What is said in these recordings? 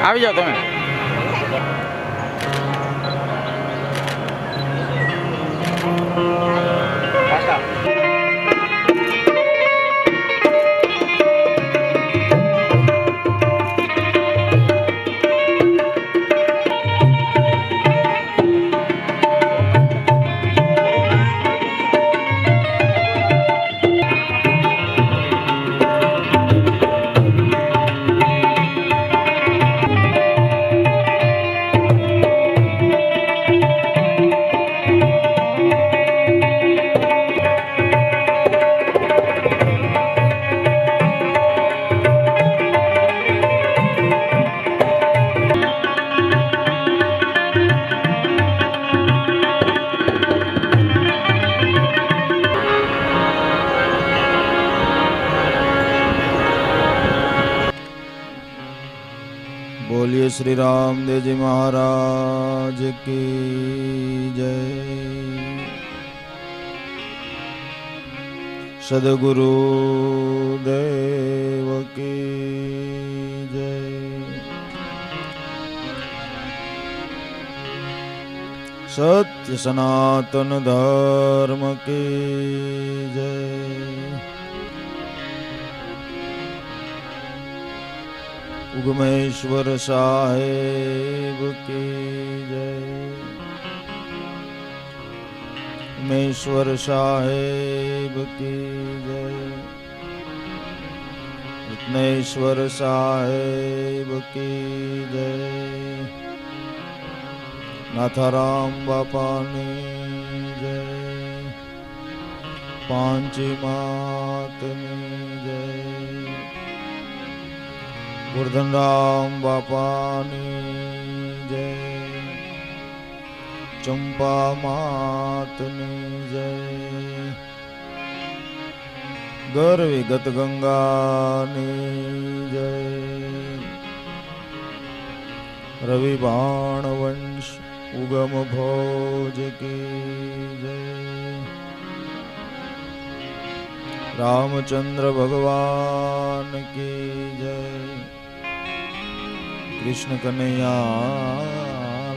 આવી જાઓ તમે. बोलिए श्री रामदेव जी महाराज की जय। सदगुरु देव की जय। सत्य सनातन धर्म की जय। उगमेश्वर साहेब की जय। उमेश्वर साहेब की जय। रत्नेश्वर साहेब की जय। नाथाराम बापानी जय। पांची मातनी जय। गोवर्धन राम बापानी जय। चंपा मातनी जय। गर्विगत गंगानी जय। रवि बाण वंश उगम भोज की जय। रामचंद्र भगवान की जय। कृष्ण कन्हैया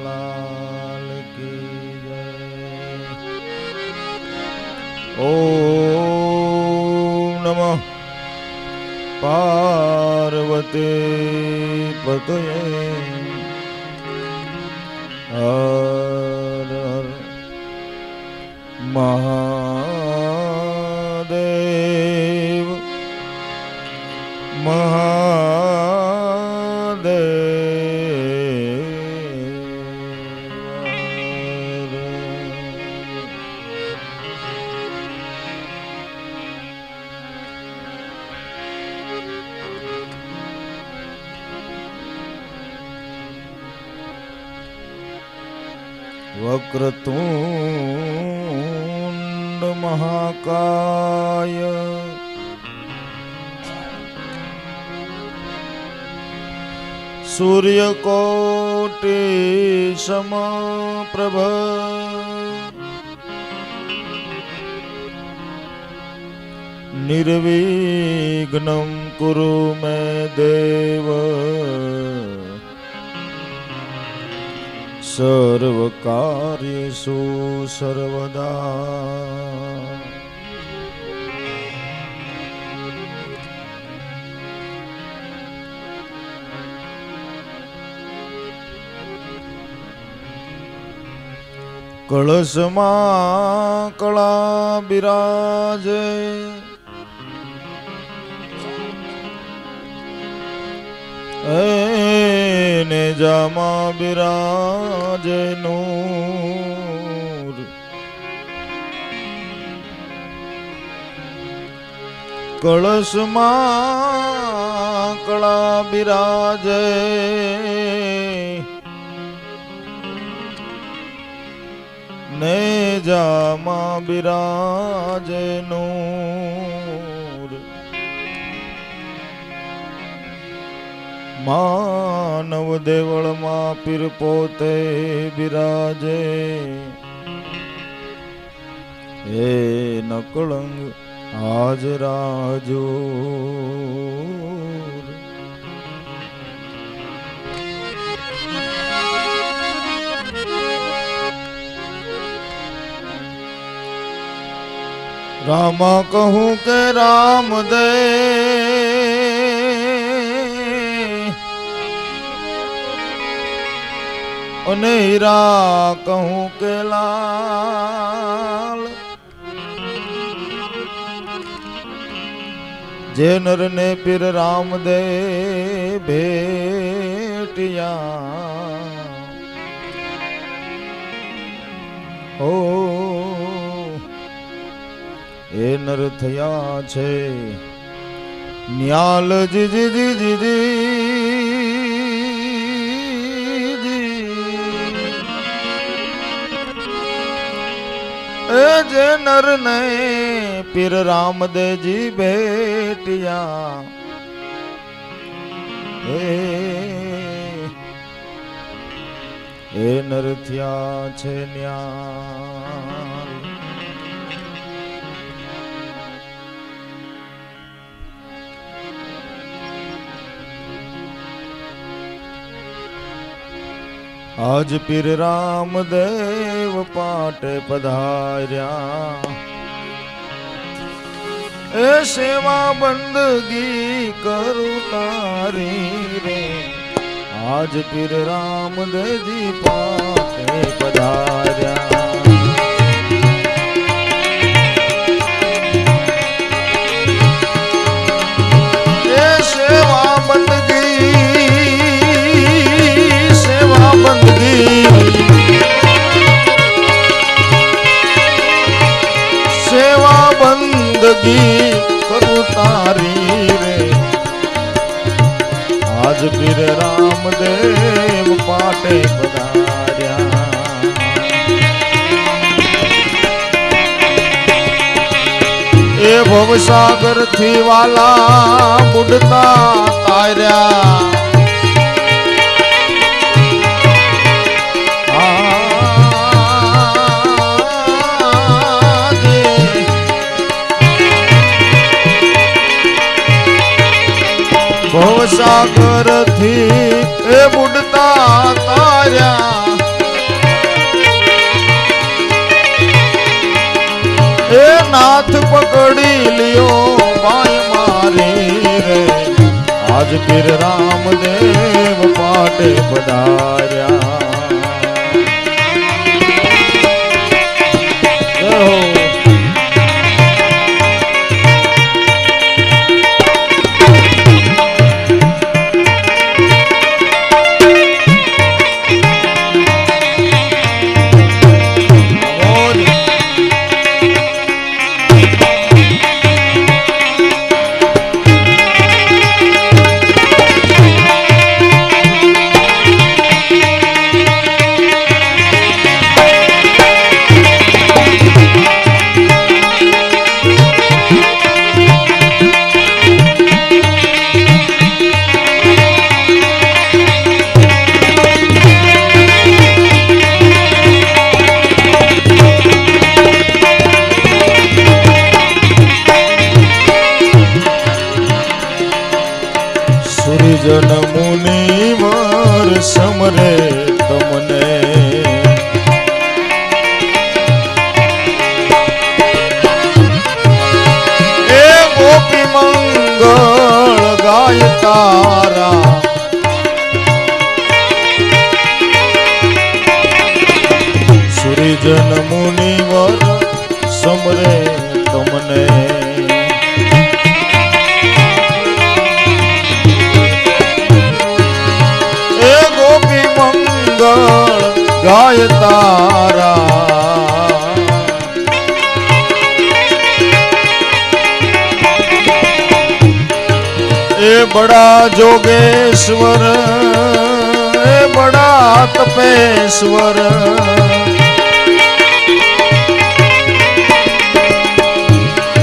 लाल की जय। ओम नमः पार्वती पतये। हर हर महादेव વક્રતુંડ મહાકાય સૂર્યકોટિ સમપ્રભ નિર્વિઘ્નં કુરુ મે દેવ સર્વકાર્યેષુ સર્વદા કળશમાં કળા બિરાજે ને જામા બિરાજે નૂર કળશમાં કળા બિરાજે ને જામા બિરાજે નૂર માનવ દેવળમાં પીર પોતે બિરાજે હે નકળંગ હાજરાજો રામા કહું કે રામ દે અને હીરા કહું કે લાલ જે નર ને પીર રામ દે ભેટિયા હો એ નર થયા છે ન્યાલ જી જી જી જી એ જે નર ને પીર રામદેવજી ભેટિયા એ નર થયા છે ન્યાલ આજ પીર રામદેવ પાટે પધાર્યા એ સેવા બંદગી કરું તારી રે આજ પીર રામદેવજી પાટે પધાર્યા એ સેવા બંદગી સેવા બંદગી કરું તારી રે આજ પીર રામદેવ પાટે પધાર્યા એ ભવસાગર થી વાલા બુડતા તાર્યા ભવસાગર થી એ બુડતા તાર્યા એ નાથ પકડી લ્યો બાય મારી રે આજ પીર રામદેવ પાટે પધાર્યા સજ્જન મુનિવર સમરે તમને એ ગોપી મંગળ ગાય તારા એ બડા જોગેશ્વર એ બડા તપેશ્વર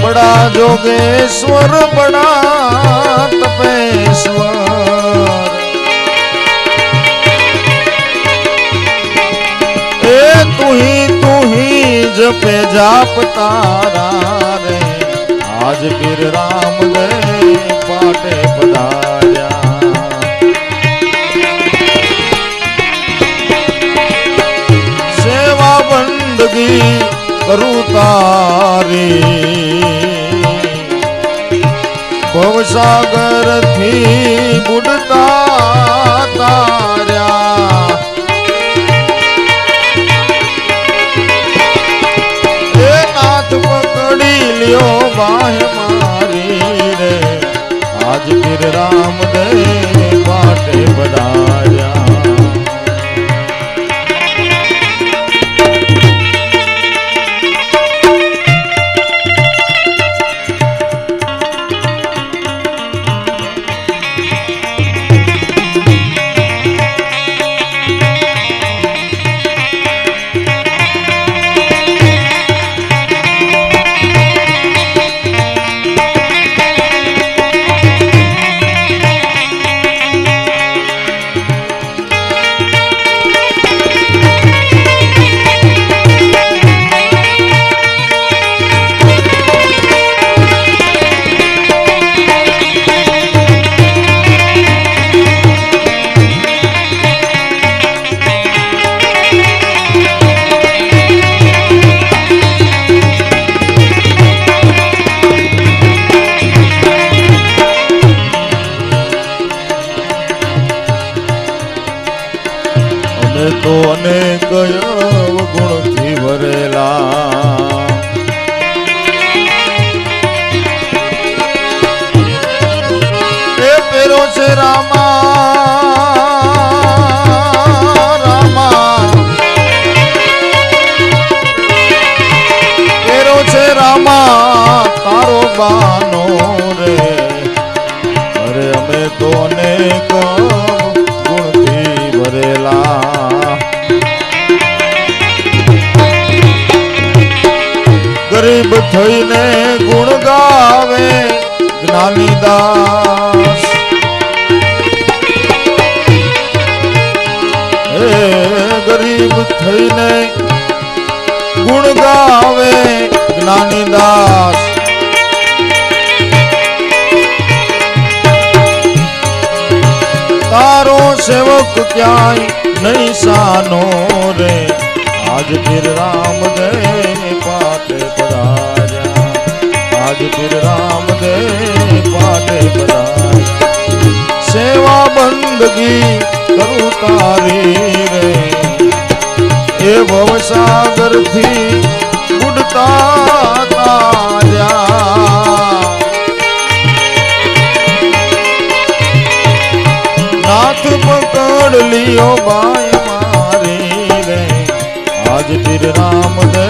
બડા જોગેશ્વર બડા તપેશ્વર એ તું ही जपे जाप तारा रे आज फिर राम दे पाटे पधार्या सेवा बंदगी करूं तारी भवसागर थी बुडता तार्या पकड़ी लियो बाह मारी रे आज फिर राम दे बाटे बधाया तो अनेक गुण थी भरेला ए पेरो से रामा रामा पेरो से रामा तारो बानो रे अरे हमें तो अनेक गुण थी भरेला गरीब थईने गुण गावे ज्ञानी दास हे गरीब थईने गुण गावे ज्ञानी दास तारो सेवक क्याय नहीं सानो रे आज फिर राम दे पाटे पधार्या आज फिर राम दे पाटे पधार्या सेवा बंदगी करूं तारी रे ए भवसागर थी बुडता तार्या नाथ पकड़ लियो बाय मारी रे आज फिर राम दे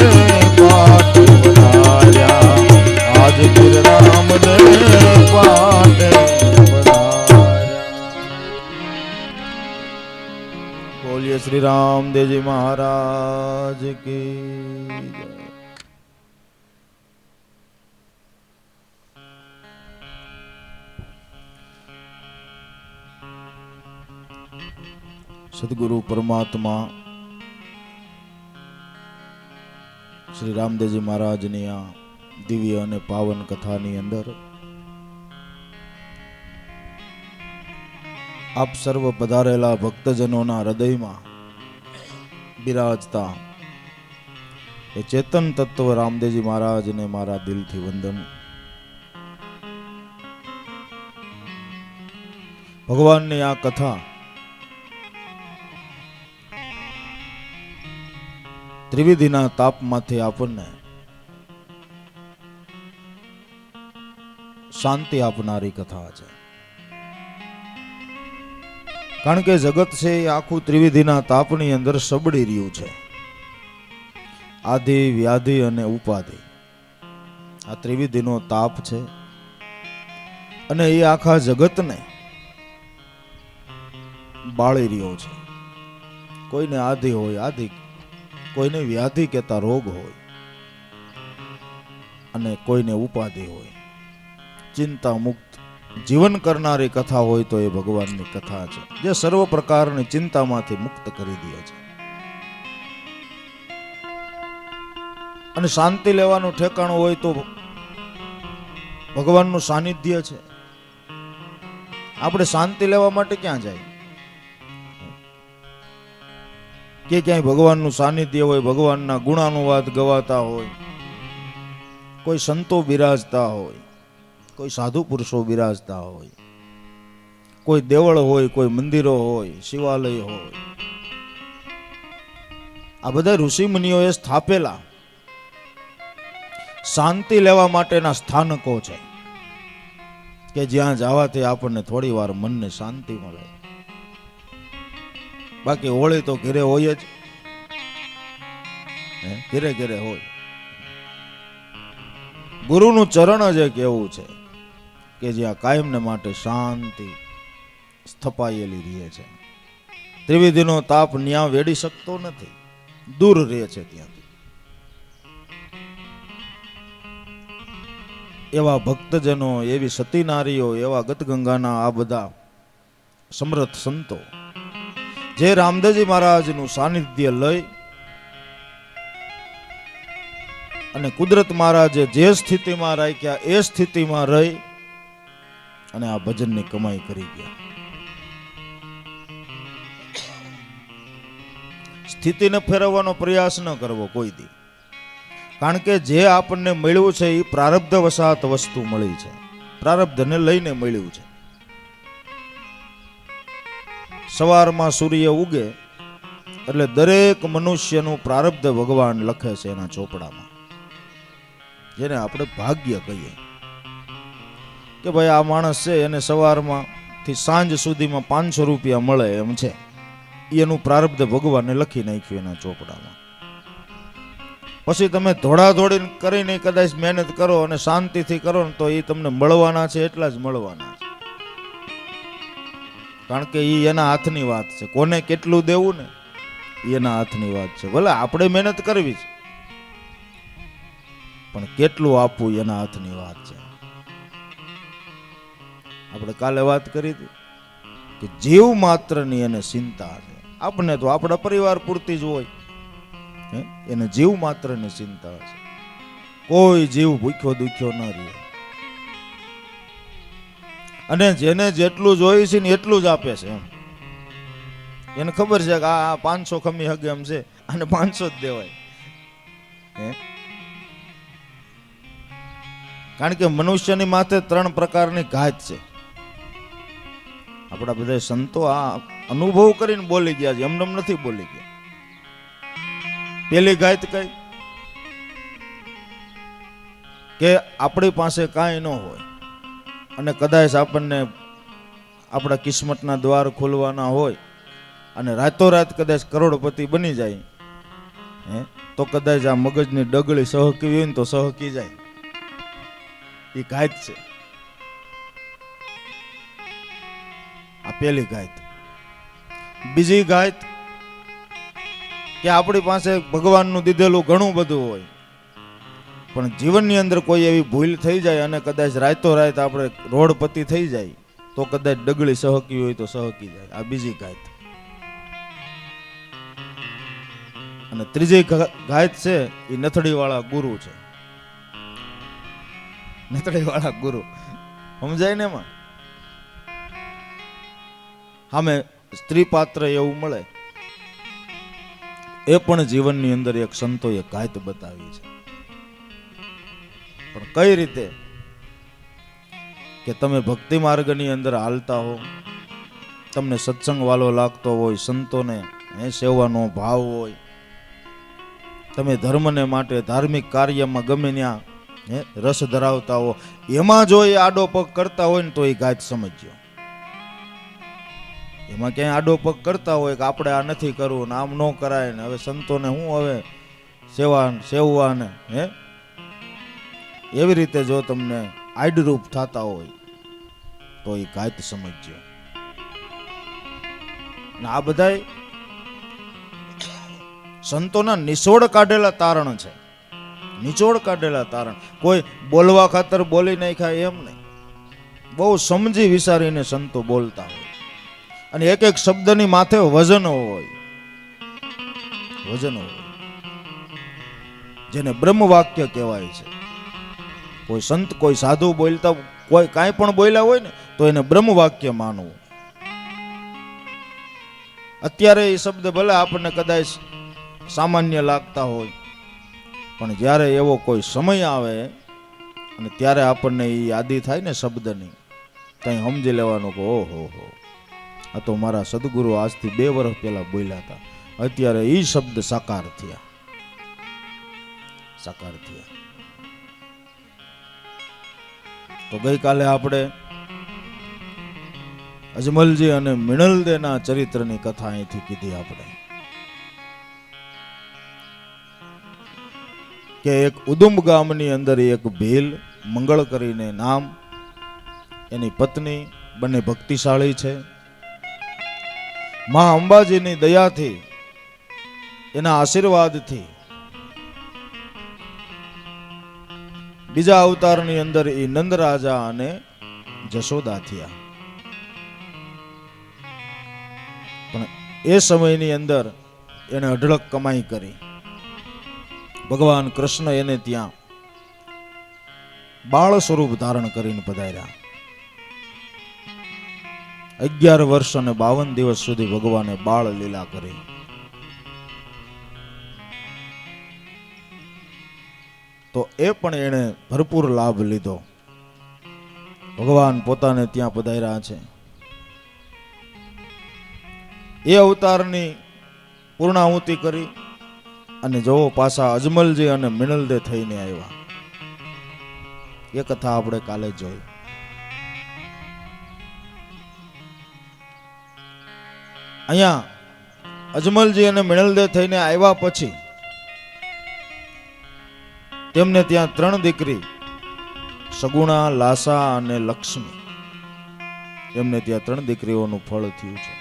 पाट बधार्या आज फिर राम दे पाट बधार्या बोलिए श्री राम देव जी महाराज की जय। सदगुरु परमात्मा श्री रामदेवजी महाराजनी आ दिव्य અને પાવન કથાની અંદર આપ સર્વ પધારેલા ભક્તજનોના હૃદયમાં બિરાજતા એ ચેતન તત્વ રામદેવજી મહારાજને મારા દિલથી વંદન। ભગવાનની આ કથા ત્રિવિધિના તાપમાંથી આપણને શાંતિ આપનારી કથા છે. કારણ કે જગત છે એ આખું ત્રિવિધિના તાપની અંદર સબડી રહ્યું છે. આધિ વ્યાધિ અને ઉપાધિ આ ત્રિવિધિનો તાપ છે અને એ આખા જગતને બાળી રહ્યો છે. કોઈને આધિ હોય આધિ, કોઈને વ્યાધિ કહેતા રોગ હોય અને કોઈને ઉપાધિ હોય. ચિંતા મુક્ત જીવન કરનારી કથા હોય તો એ ભગવાનની કથા છે, જે સર્વ પ્રકારની ચિંતામાંથી મુક્ત કરી દે છે. અને શાંતિ લેવાનું ઠેકાણું હોય તો ભગવાનનું સાનિધ્ય છે. આપણે શાંતિ લેવા માટે ક્યાં જાય? કે ક્યાંય ભગવાનનું સાનિધ્ય હોય, ભગવાનના ગુણાનુવાદ ગવાતા હોય, કોઈ સંતો બિરાજતા હોય, કોઈ સાધુ પુરુષો બિરાજતા હોય, કોઈ દેવળ હોય, કોઈ મંદિરો હોય, શિવાલય હોય. આ બધા ઋષિ મુનિઓએ સ્થાપેલા શાંતિ લેવા માટેના સ્થાનકો છે કે જ્યાં જવાથી આપણને થોડી વાર મનને શાંતિ મળે. બાકી હોળી તો ઘરે હોય જ, ઘરે ઘરે હોય. ગુરુનું ચરણ જ એક એવું છે કે જ્યાં કાયમને માટે શાંતિ સ્થપાયેલી રહે છે. ત્રિવિધિનો તાપ ન્યા વેડી શકતો નથી, દૂર રહે છે ત્યાંથી. એવા ભક્તજનો, એવી સતી નારીઓ, એવા ગતગંગાના આ બધા સમર્થ સંતો જે રામદેવજી મહારાજનું સાનિધ્ય લઈ અને કુદરત મહારાજે જે સ્થિતિમાં રાખ્યા એ સ્થિતિમાં રહી અને આ ભજનની કમાઈ કરી ગયા. સ્થિતિને ફેરવવાનો પ્રયાસ ન કરવો કોઈ દી. કારણ કે જે આપણને મળ્યું છે એ પ્રારબ્ધ વસાત વસ્તુ મળી છે, પ્રારબ્ધને લઈને મળ્યું છે. સવારમાં સૂર્ય ઉગે એટલે દરેક મનુષ્યનું પ્રારબ્ધ ભગવાન લખે છે એના ચોપડામાં, જેને આપણે ભાગ્ય કહીએ કે ભાઈ આ માણસ છે એને સવારમાં થી સાંજ સુધીમાં 500 રૂપિયા મળે એમ છે. એનું પ્રારબ્ધ ભગવાને લખી નાખ્યું એના ચોપડામાં. પછી તમે ધોડાધોડી કરીને કદાચ મહેનત કરો અને શાંતિથી કરો ને તો એ તમને મળવાના છે, એટલા જ મળવાના છે. કારણ કે એ એના હાથની વાત છે. કોને કેટલું દેવું ને એના હાથની વાત છે. ભલે આપણે મહેનત કરવી છે પણ કેટલું આપવું એના હાથની વાત છે. આપણે કાલે વાત કરી હતી કે જીવ માત્રની એને ચિંતા છે. આપણે તો આપણા પરિવાર પૂરતી જ હોય, એને જીવ માત્રની ચિંતા છે. કોઈ જીવ ભૂખ્યો દુખ્યો ન રહે. અને જેને જેટલું જોઈએ છે ને એટલું જ આપે છે. એને ખબર છે કે આ 500 ખમી હગે એમ છે, અને 500 જ દેવાય. કારણ કે મનુષ્યની માથે 3 પ્રકારની ઘાત છે. આપણા બધા સંતો આ અનુભવ કરીને બોલી ગયા છે, એમને નથી બોલી ગયા. પેલી ઘાત કઈ કે આપણી પાસે કાંઈ ન હોય અને કદાચ આપણને આપણા કિસ્મતના દ્વાર ખોલવાના હોય અને રાતોરાત કદાચ કરોડપતિ બની જાય તો કદાચ આ મગજની ડગલી સહકી હોય ને તો સહકી જાય. એ ઘાત છે. આ પેલી ઘાત. બીજી ઘાત કે આપણી પાસે ભગવાનનું દીધેલું ઘણું બધું હોય પણ જીવનની અંદર કોઈ એવી ભૂલ થઈ જાય અને કદાચ રાતોરાત આપણે રોડપતિ થઈ જાય તો કદાચ ડગલી સહકી હોય તો સહકી જાય. આ બીજી ઘાત. અને ત્રીજી ઘાત છે એ નથડીવાળા ગુરુ છે. નથડીવાળા ગુરુ સમજાય ને? એમાં સામે સ્ત્રી પાત્ર એવું મળે, એ પણ જીવનની અંદર એક સંતોએ ઘાત બતાવી છે. પણ કઈ રીતે કે તમે ભક્તિ માર્ગની અંદર હાલતા હો, તમને સત્સંગ વાલો લાગતો હોય, સંતોને સેવાનો ભાવ હોય, તમે ધર્મને માટે ધાર્મિક કાર્યમાં ગમે ત્યાં રસ ધરાવતા હો, એમાં જો એ આડો પગ કરતા હોય ને તો એ ગાત સમજ્યો. એમાં ક્યાંય આડો પગ કરતા હોય કે આપણે આ નથી કરવું ને આમ ન કરાય ને હવે સંતોને હું હવે સેવવા ને એવી રીતે જો તમને આડરૂપ થતા હોય તો એ ગાત સમજ્યો. ને આ બધાય સંતોના નિચોડ કાઢેલા તારણ છે. નિચોડ કાઢેલા તારણ. કોઈ બોલવા ખાતર બોલી નાખ્યા એમ નહીં. બહુ સમજી વિચારીને સંતો બોલતા હોય અને એક એક શબ્દની માથે વજન હોય. વજન હોય જેને બ્રહ્મ વાક્ય કહેવાય છે. કોઈ સંત કોઈ સાધુ બોલતા કોઈ કાંઈ પણ બોલ્યા હોય ને તો એને બ્રહ્મ વાક્ય માનવું. અત્યારે એ શબ્દ ભલે આપણને કદાચ સામાન્ય લાગતા હોય પણ જ્યારે એવો કોઈ સમય આવે અને ત્યારે આપણને એ યાદી થાય ને શબ્દની કંઈ સમજી લેવાનું કે ઓહો હો આ તો મારા સદગુરુ આજથી 2 વર્ષ પહેલા બોલ્યા હતા, અત્યારે એ શબ્દ સાકાર થયા. સાકાર થયા. તો ગઈકાલે આપણે અજમલજી અને મિનલદેના ચરિત્રની કથા અહીંથી કીધી આપણે કે એક ઉદુંબ ગામની અંદર એક ભીલ મંગળ કરીને નામ, એની પત્ની બંને ભક્તિશાળી છે. મા અંબાજીની દયાથી એના આશીર્વાદથી બીજા અવતારની અંદર એ નંદરાજા અને જશોદા થયા. પણ એ સમયની અંદર એને અઢળક કમાઈ કરી. ભગવાન કૃષ્ણ એને ત્યાં બાળ સ્વરૂપ ધારણ કરીને પધાર્યા. 11 વર્ષ અને 52 દિવસ સુધી ભગવાને બાળ લીલા કરી. તો એ પણ એને ભરપૂર લાભ લીધો. ભગવાન પોતાને ત્યાં પધાર્યા છે. એ અવતારની પૂર્ણાહુતિ કરી અને જો પાછા અજમલજી અને મિનલદે થઈને આવ્યા. એ કથા આપણે કાલે જોઈ. અહીંયા અજમલજી અને મિનલદે થઈને આવ્યા પછી તેમને ત્યાં 3 દીકરી સગુણા, લાસા અને લક્ષ્મી, એમને ત્યાં 3 દીકરીઓનું ફળ થયું છે.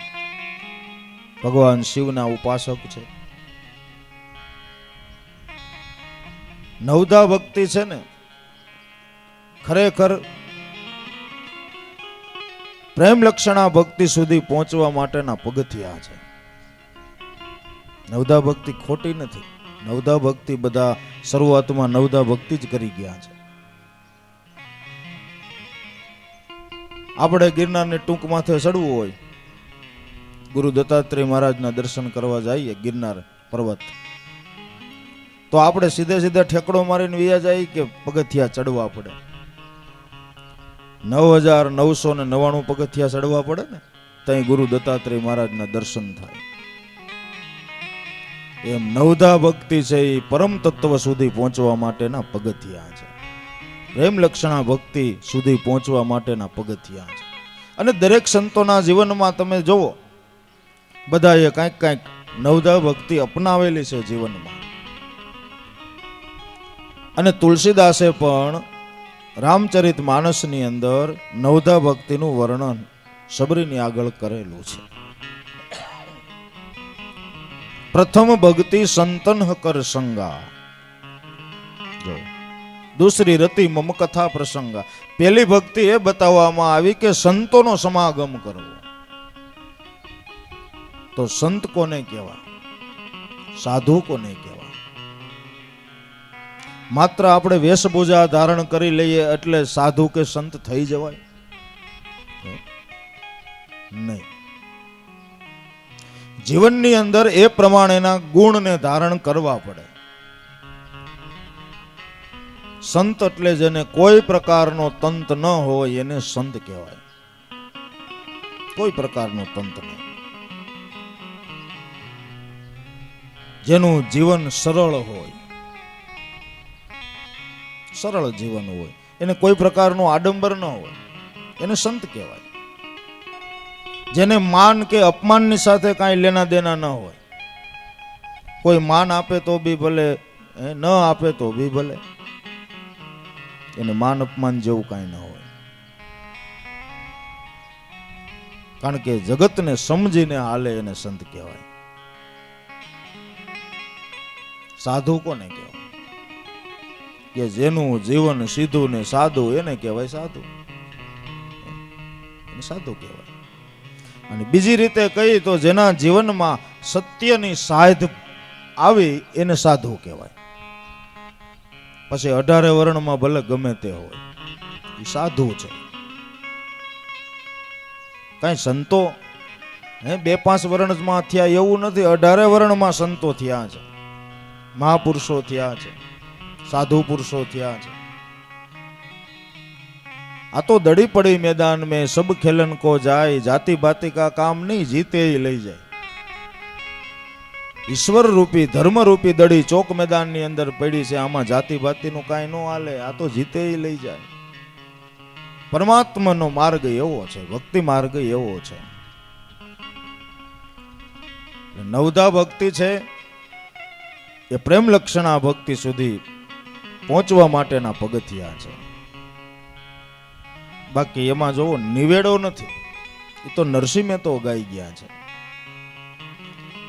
ભગવાન શિવના ઉપાસક છે. નવધા ભક્તિ છે ને ખરેખર પ્રેમ લક્ષણા ભક્તિ સુધી પહોંચવા માટેના પગથિયા છે. નવધા ભક્તિ ખોટી નથી. નવધા ભક્તિ બધા શરૂઆતમાં નવધા ભક્તિ જ કરી ગયા છે. આપણે ગિરનારને ટૂંક માથે ચડવું હોય, ગુરુ દત્તાત્રેય મહારાજના દર્શન કરવા જઈએ ગિરનાર પર્વત, તો આપણે સીધે સીધા ઠેકડો મારીને વિયા જાય કે પગથિયા ચડવા પડે? 9999 પગથિયા ચડવા પડે ને ત્યાં ગુરુ દત્તાત્રેય મહારાજના દર્શન થાય. એમ નવધા ભક્તિ છે એ પરમ તત્વ સુધી પહોંચવા માટેના પગથિયા છે. પ્રેમ લક્ષણા ભક્તિ સુધી પહોંચવા માટેના પગથિયા છે. અને દરેક સંતોના જીવનમાં તમે જુઓ, બધાએ કાંઈક કાંઈક નવધા ભક્તિ અપનાવેલી છે જીવનમાં. અને તુલસીદાસે પણ રામચરિત માનસની અંદર નવધા ભક્તિનું વર્ણન સબરીની આગળ કરેલું છે. પ્રથમ ભક્તિ સંતન કર સંગા, જો દૂસરી રતિ મમ કથા પ્રસંગા. પહેલી ભક્તિ એ બતાવવામાં આવી કે સંતોનો સમાગમ કરવો. તો સંત કોને કહેવા? સાધુ કોને કહેવા? માત્ર આપણે વેશભૂષા ધારણ કરી લઈએ એટલે સાધુ કે સંત થઈ જવાય? નહીં. જીવનની અંદર એ પ્રમાણેના ગુણને ધારણ કરવા પડે. સંત એટલે જેને કોઈ પ્રકારનો તંત ન હોય એને સંત કહેવાય. કોઈ પ્રકારનો તંત નહીં. જેનું જીવન સરળ હોય, સરળ જીવન હોય, એને કોઈ પ્રકારનું આડંબર ન હોય, એને સંત કહેવાય. જેને માન કે અપમાનની સાથે કાંઈ લેના દેના ન હોય, કોઈ માન આપે તો બી ભલે, ન આપે તો બી ભલે, એને માન અપમાન જેવું કાંઈ ન હોય. કારણ કે જગતને સમજીને હાલે એને સંત કહેવાય. સાધુ કોને કહેવાય? કે જેનું જીવન સીધું ને સાદું, એને કહેવાય સાધુ. એને સાધુ કહેવાય. અને બીજી રીતે કહી તો જેના જીવનમાં સત્યની સાધ આવી એને સાધુ કહેવાય. પછી 18 વર્ણમાં ભલે ગમે તે હોય, એ સાધુ છે. કઈ સંતો 2-5 વર્ણમાં થયા એવું નથી, 18 વર્ણમાં સંતો થયા છે, મહાપુરુષો થયા છે, સાધુ પુરુષો થયા છે. આ તો દડી પડી મેદાન में सब खेलन को जाए, जाति बाति का काम नहीं, जीते ही लई જાય. ઈશ્વર રૂપી ધર્મ રૂપી દડી ચોક મેદાન ની અંદર પડી છે. આમાં જાતિ બાતિ નું કાંઈ ન હાલે, આ તો જીતે ही લઈ જાય. પરમાત્માનો માર્ગ એવો છે, ભક્તિ માર્ગ એવો છે. નવધા ભક્તિ છે એ પ્રેમ લક્ષણા ભક્તિ સુધી પહોંચવા માટેના પગથિયા છે. બાકી એમાં જોવો નિવેડો નથી. એ તો નરસિંહ મહેતો ગાઈ ગયા છે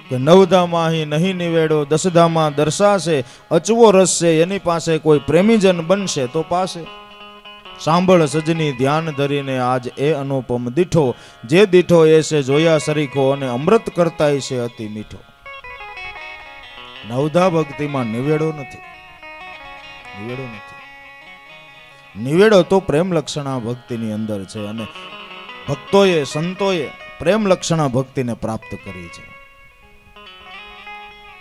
કે નવધામાં અહીં નહીં નિવેડો, દસધામાં દર્શાશે, અચવો રસ છે એની પાસે, કોઈ પ્રેમીજન બનશે તો પાસે. સાંભળ સજની ધ્યાન ધરીને આજ એ અનુપમ દીઠો, જે દીઠો એ છે જોયા સરીખો, અને અમૃત કરતાય છે અતિ મીઠો. નવધા ભક્તિમાં નિવેડો નથી, નિવેડો નથી. નિવેડો તો પ્રેમ લક્ષણા ભક્તિની અંદર છે. અને ભક્તોએ સંતોએ પ્રેમ લક્ષણા ભક્તિને પ્રાપ્ત કરી છે.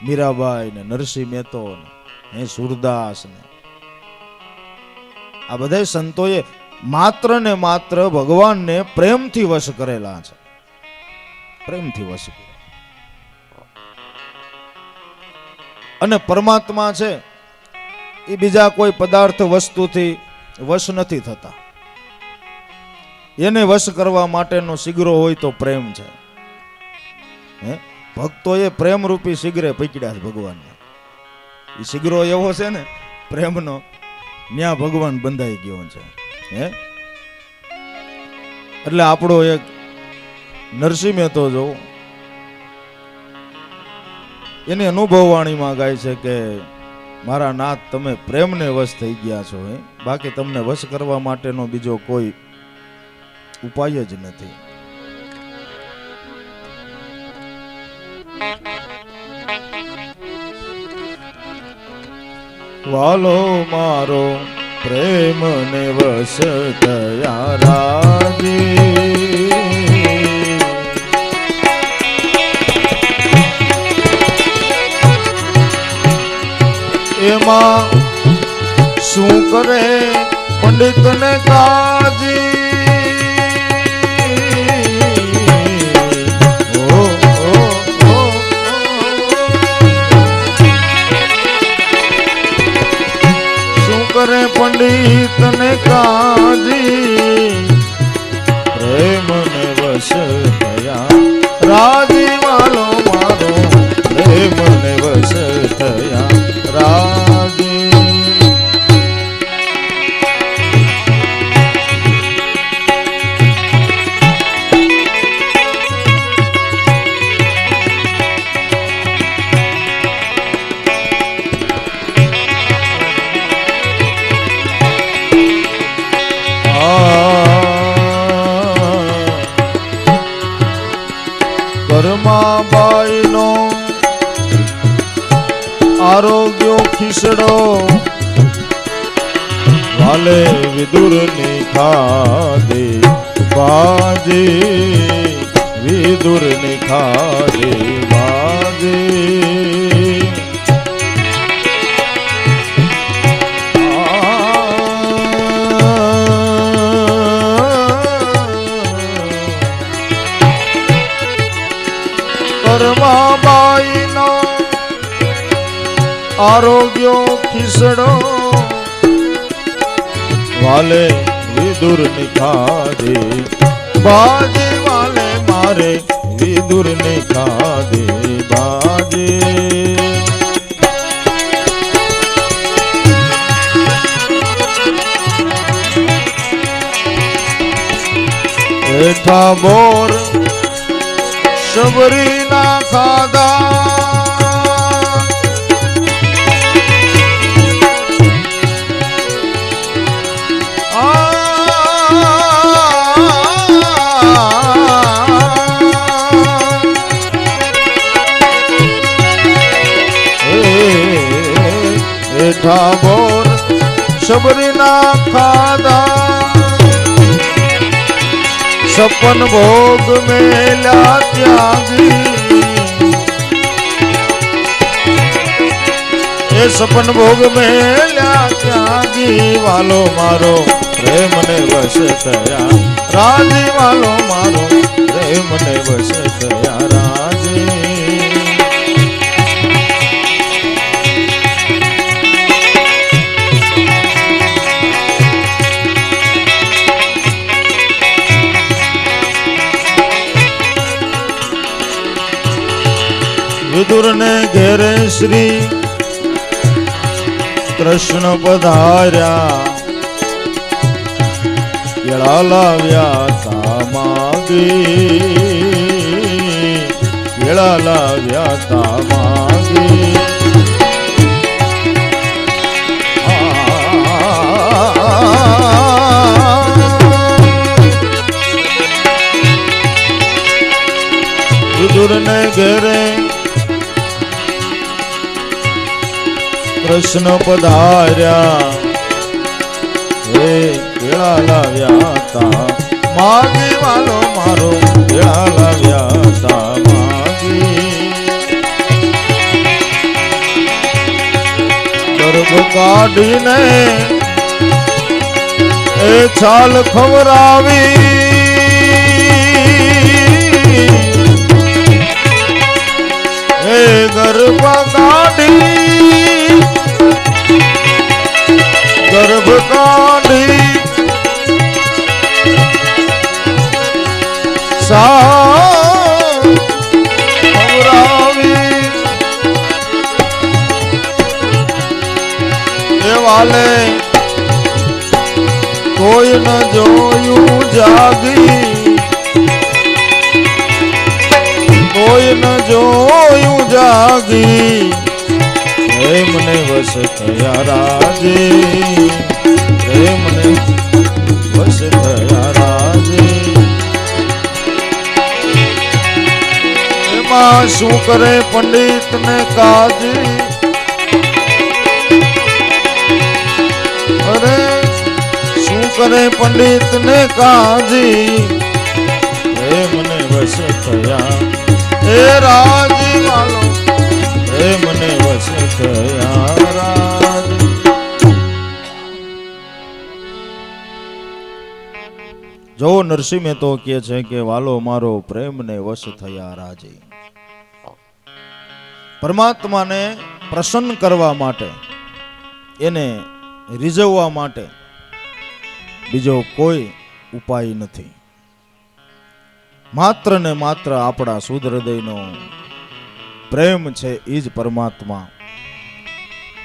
મીરાબાઈ ને નરસિંહ મહેતો ને સુરદાસ ને આ બધા સંતોએ માત્ર ને માત્ર ભગવાનને પ્રેમથી વશ કરેલા છે, પ્રેમથી વશ કર્યા. અને પરમાત્મા છે એ બીજા કોઈ પદાર્થ વસ્તુથી વશ નથી થતા. એને વશ કરવા માટેનો શિગરો હોય તો પ્રેમ છે. ભક્તોએ પ્રેમ રૂપી શિગરે પકડ્યા ભગવાનને. એ શિગરો એવો છે ને પ્રેમનો, ન્યા ભગવાન બંધાઈ ગયો છે. એટલે આપણો એક નરસિંહ મહેતો જો એની અનુભવવાણીમાં ગાય છે કે મારા નાથ તમે પ્રેમને વશ થઈ ગયા છો, બાકી તમને વશ કરવા માટેનો બીજો કોઈ ઉપાય જ નથી. વાલો મારો પ્રેમ ને વશ થયા રાજી, એમાં શું કરે પંડિત ને કાજી. કરે પંડિત ને કાજી, પ્રેમ ને વશ થયા રાજી. વાલો મારો પ્રેમ ને વશ થયા રાજી. કર્માબાઈ નો આરોગ્ય ખીસડો, વાલે વિદુર ની ખાધે બાજી, વિદુર ની ખાધે બાજી. કર્માબાઈ નો આરોગ્યો ખીસડો વાલે વિદુર ની ખાધે બાજે વાલે મારે વિદુર ની ખાધે બાજે એઠા બોર શબરી ના ખાધા એઠા બોર શબરી ના ખાધા સપન ભોગ મેલા ત્યાગી એ સપન ભોગ મેલા ત્યાગી વાલો મારો પ્રેમ ને વશ થયા રાજી વાલો મારો પ્રેમ ને વશ થયા રાજી વિદુર ને ઘેરે શ્રી કૃષ્ણ પધાર્યા કેળા લાવ્યા તા માગી કેળા લાવ્યા તા માગી વિદુર ને ઘેરે કૃષ્ણ પધાર્યા હે કેળા લાવ્યા તા માગી વાલો મારો કેળા લાવ્યા તા માગી ગર્ભ કાઢીને એ છાલ ખવરાવી હે ગર્ભ કાઢી ગર્ભ કાઢી સાવરાવી એ વાલે કોઈ ન જોયું જાગી કોઈ ન જોયું જાગી મને વશ થયા રાજે મને વશ થયા રાજે એમાં શું કરે પંડિત ને કાજી અરે શું કરે પંડિત ને કાજી મને વશ થયા એ રાજી વાલો મને વશ થયા રાજ જો નરસિંહ મહેતો કહે છે કે વાલો મારો પ્રેમ ને વશ થયા રાજી પરમાત્માને પ્રસન્ન કરવા માટે એને રીઝવવા માટે બીજો કોઈ ઉપાય નથી માત્ર ને માત્ર આપણા શુદ્ધ હૃદયનો પ્રેમ છે એ જ પરમાત્મા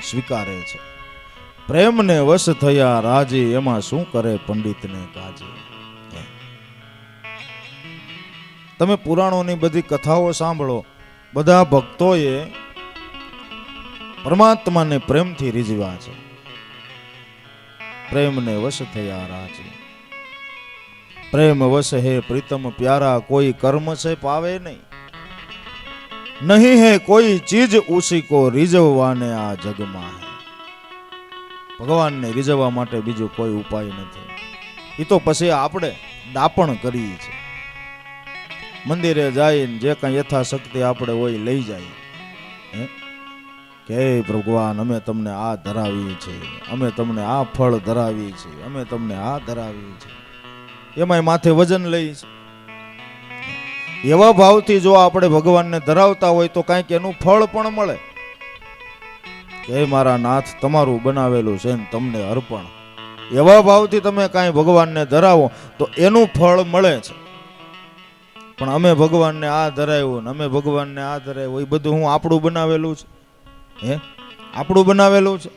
સ્વીકારે છે પ્રેમને વશ થયા રાજી એમાં શું કરે પંડિતને કાજી તમે પુરાણોની બધી કથાઓ સાંભળો બધા ભક્તોએ પરમાત્માને પ્રેમથી રીઝવ્યા છે પ્રેમને વશ થયા રાજી પ્રેમ વશ હે પ્રીતમ પ્યારા કોઈ કર્મ છે પાવે નહીં नहीं है कोई चीज उसी को रिझवाने आ जगમાં है ભગવાનને રીઝવવા માટે બીજો કોઈ ઉપાય નથી એ તો પછી આપણે દાપણ કરીએ છે મંદિરે જઈને જે કાંઈ યથાશક્તિ આપણે હોય લઈ જાય કે ભગવાન અમે તમને આ ધરાવીએ છીએ અમે તમને આ ફળ ધરાવીએ છીએ અમે તમને આ ધરાવીએ છીએ એમાંય માથે વજન લઈ છે એવા ભાવથી જો આપણે ભગવાનને ધરાવતા હોય તો કાંઈક એનું ફળ પણ મળે કે હે મારા નાથ તમારું બનાવેલું છે ને તમને અર્પણ. એવા ભાવથી તમે કાંઈ ભગવાનને ધરાવો તો એનું ફળ મળે છે. પણ અમે ભગવાનને આ ધરાવ્યું ને અમે ભગવાનને આ ધરાવ્યું, એ બધું હું આપણું બનાવેલું છે? હે, આપણું બનાવેલું છે?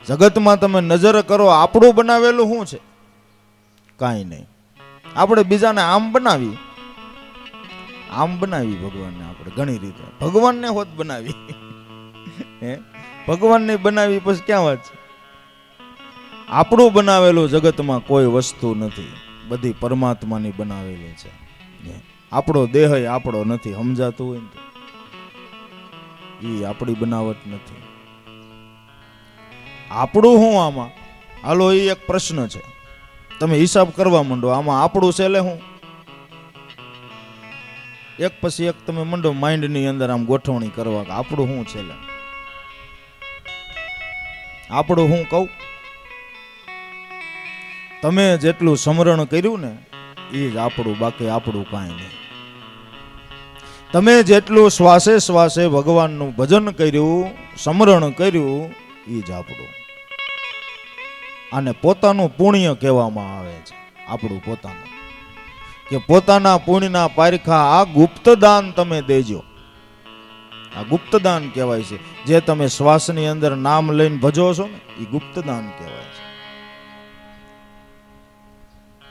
જગતમાં તમે નજર કરો, આપણું બનાવેલું શું છે? કાંઈ નહીં. આપણે બીજાને આમ બનાવી ભગવાનને આપણે ઘણી રીતે, ભગવાનને હોત બનાવી હે, ભગવાનને બનાવી પછી ક્યાં વાત છે? આપણું બનાવેલું જગતમાં કોઈ વસ્તુ નથી, બધી પરમાત્માની બનાવેલી છે. આપણો દેહ આપણો નથી, સમજાતું હોય ને તો એ આપણી બનાવટ નથી. આપણું શું આમાં? હાલો, એ એક પ્રશ્ન છે, તમે હિસાબ કરવા માંડો. આમાં આપણું છે એટલે હું? એક પછી એક તમે મંડો માઇન્ડની અંદર આમ ગોઠવણી કરવા કે આપણું શું છે. આપણું હું કહું, તમે જેટલું સ્મરણ કર્યું ને એ જ આપણું, બાકી આપણું કાંઈ નહીં. તમે જેટલું શ્વાસે શ્વાસે ભગવાનનું ભજન કર્યું, સ્મરણ કર્યું, એ જ આપણું. આને પોતાનું પુણ્ય કહેવામાં આવે છે. આપણું પોતાનું, કે પોતાના પુણ્યના પારખા આ ગુપ્તદાન તમે દેજો. આ ગુપ્તદાન કહેવાય છે. જે તમે શ્વાસની અંદર નામ લઈને ભજો છો ને એ ગુપ્તદાન કહેવાય છે.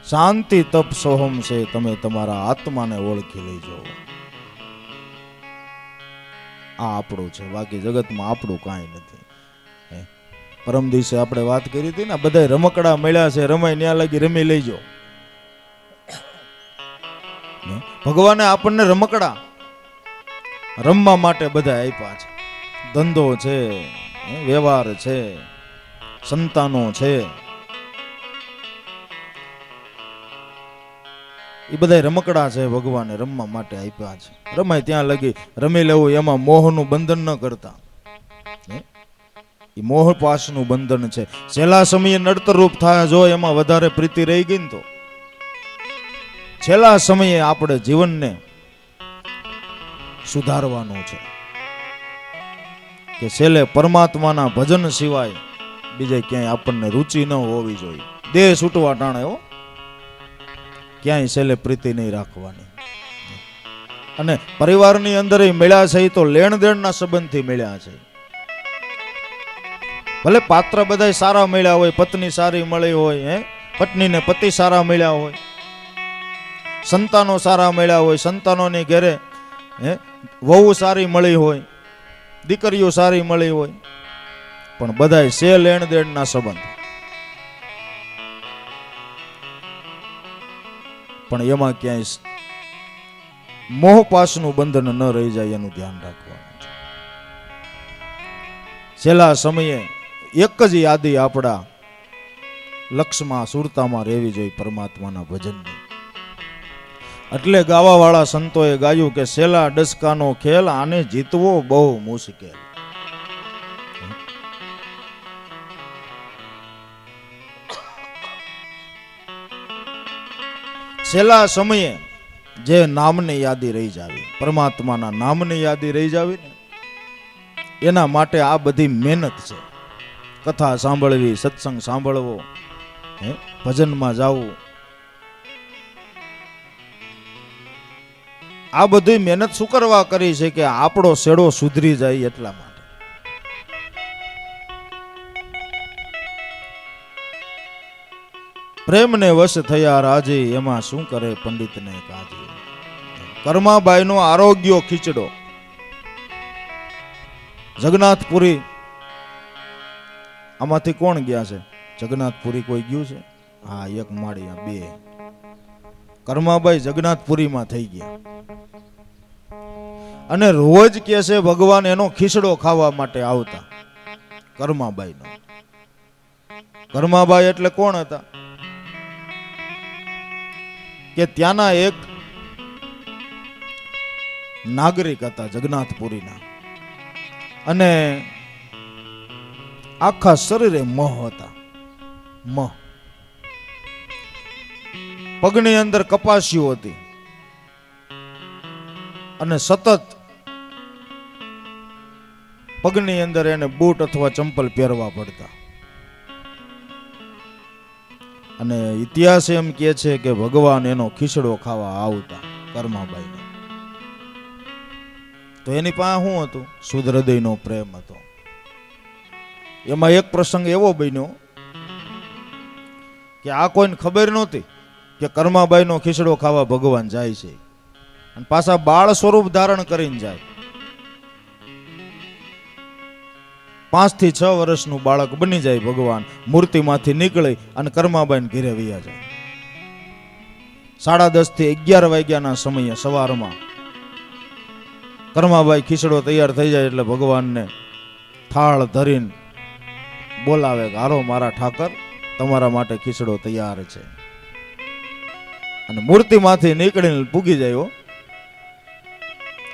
શાંતિ તપ સોહમ છે, તમે તમારા આત્માને ઓળખી લેજો. આ આપણું છે, બાકી જગતમાં આપણું કાંઈ નથી. પરમ દિવસે આપણે વાત કરી હતી ને, બધા રમકડા મળ્યા છે, રમાય ત્યાં લાગી રમી લેજો. ભગવાને આપણને રમકડા રમવા માટે બધા આપ્યા છે. ધંધો છે, વ્યવહાર છે, સંતાનો છે, એ બધા રમકડા છે, ભગવાને રમવા માટે આપ્યા છે. રમાય ત્યાં લગી રમી લેવું, એમાં મોહનું બંધન ન કરતા. એ મોહ પાસનું બંધન છે. છેલ્લા સમયે નડતર રૂપ થાય, જો એમાં વધારે પ્રીતિ રહી ગઈ ને તો છેલ્લા સમયે આપણે જીવનને સુધારવાનું છે. કે છેલ્લે પરમાત્માના ભજન સિવાય બીજે ક્યાંય આપણને રુચિ ન હોવી જોઈએ. દેહ છૂટવા ટાણે હો, ક્યાંય છેલ્લે પ્રીતિ નહીં રાખવાની. અને પરિવારની અંદર મળ્યા છે એ તો લેણ દેણના સંબંધથી મળ્યા છે. ભલે પાત્ર બધા સારા મળ્યા હોય, પત્ની સારી મળી હોય, પત્નીને પતિ સારા મળ્યા હોય, સંતાનો સારા મળ્યા હોય, સંતાનોની ઘરે વહુ સારી મળી હોય, દીકરીઓ સારી મળી હોય, પણ બધાય છે લેણ દેણના સંબંધ. પણ એમાં ક્યાંય મોહ પાસનું બંધન ન રહી જાય એનું ધ્યાન રાખવાનું છે. છેલ્લા સમયે એક જ યાદી આપણા લક્ષમાં સુરતામાં રહેવી જોઈએ, પરમાત્માના ભજનની. એટલે ગાવાવાળા સંતોએ ગાયું કે છેલ્લા ડસકાનો ખેલ, આને જીતવો બહુ મુશ્કેલ. છેલ્લા સમયે જે નામની યાદી રહી જાવી, પરમાત્માના નામની યાદી રહી જાવી ને, એના માટે આ બધી મહેનત છે. કથા સાંભળવી, સત્સંગ સાંભળવો, ભજનમાં જાવું, આ બધી મહેનત શું કરવા કરી છે? કે આપણો શેડો સુધરી જાય એટલા માટે. પ્રેમને વશ થયા રાજી, એમાં શું કરે પંડિતને કાજી. કર્માબાઈનો આરોગ્ય ખીચડો. જગન્નાથપુરી આમાંથી કોણ ગયા છે? જગન્નાથપુરી કોઈ ગયું છે? હા, એક માળી, બે. કર્માબાઈ જગન્નાથપુરીમાં થઈ ગયા. અને રોજ કે છે ભગવાન એનો ખીચડો ખાવા માટે આવતા. કર્માબાઈનો. કર્માબાઈ એટલે કોણ હતા? કે ત્યાંના એક નાગરિક હતા જગન્નાથપુરીના. અને આખા શરીરે મહ હતા. મહ. પગની અંદર કપાસિયું હતી. અને સતત પગની અંદર એને બૂટ અથવા ચંપલ પહેરવા પડતા. અને ઇતિહાસ એમ કહે છે કે ભગવાન એનો ખીચડો ખાવા આવતા કર્માબાઈને. તો એની પાસે શું હતું? શુદ્ધ હૃદયનો પ્રેમ હતો. એમાં એક પ્રસંગ એવો બન્યો કે આ કોઈને ખબર નહોતી કે કર્માબાઈનો ખીચડો ખાવા ભગવાન જાય છે, અને પાછા બાળ સ્વરૂપ ધારણ કરીને જાય. 5 થી 6 વર્ષનું બાળક બની જાય ભગવાન, મૂર્તિમાંથી નીકળી અને કર્માબાઈને ઘેરે વયા જાય. 10:30 થી 11 વાગ્યાના સમયે સવારમાં કર્માબાઈ ખીચડો તૈયાર થઈ જાય એટલે ભગવાનને થાળ ધરીને બોલાવે કે હારો મારા ઠાકર, તમારા માટે ખીચડો તૈયાર છે. અને મૂર્તિમાંથી નીકળીને પૂગી જાય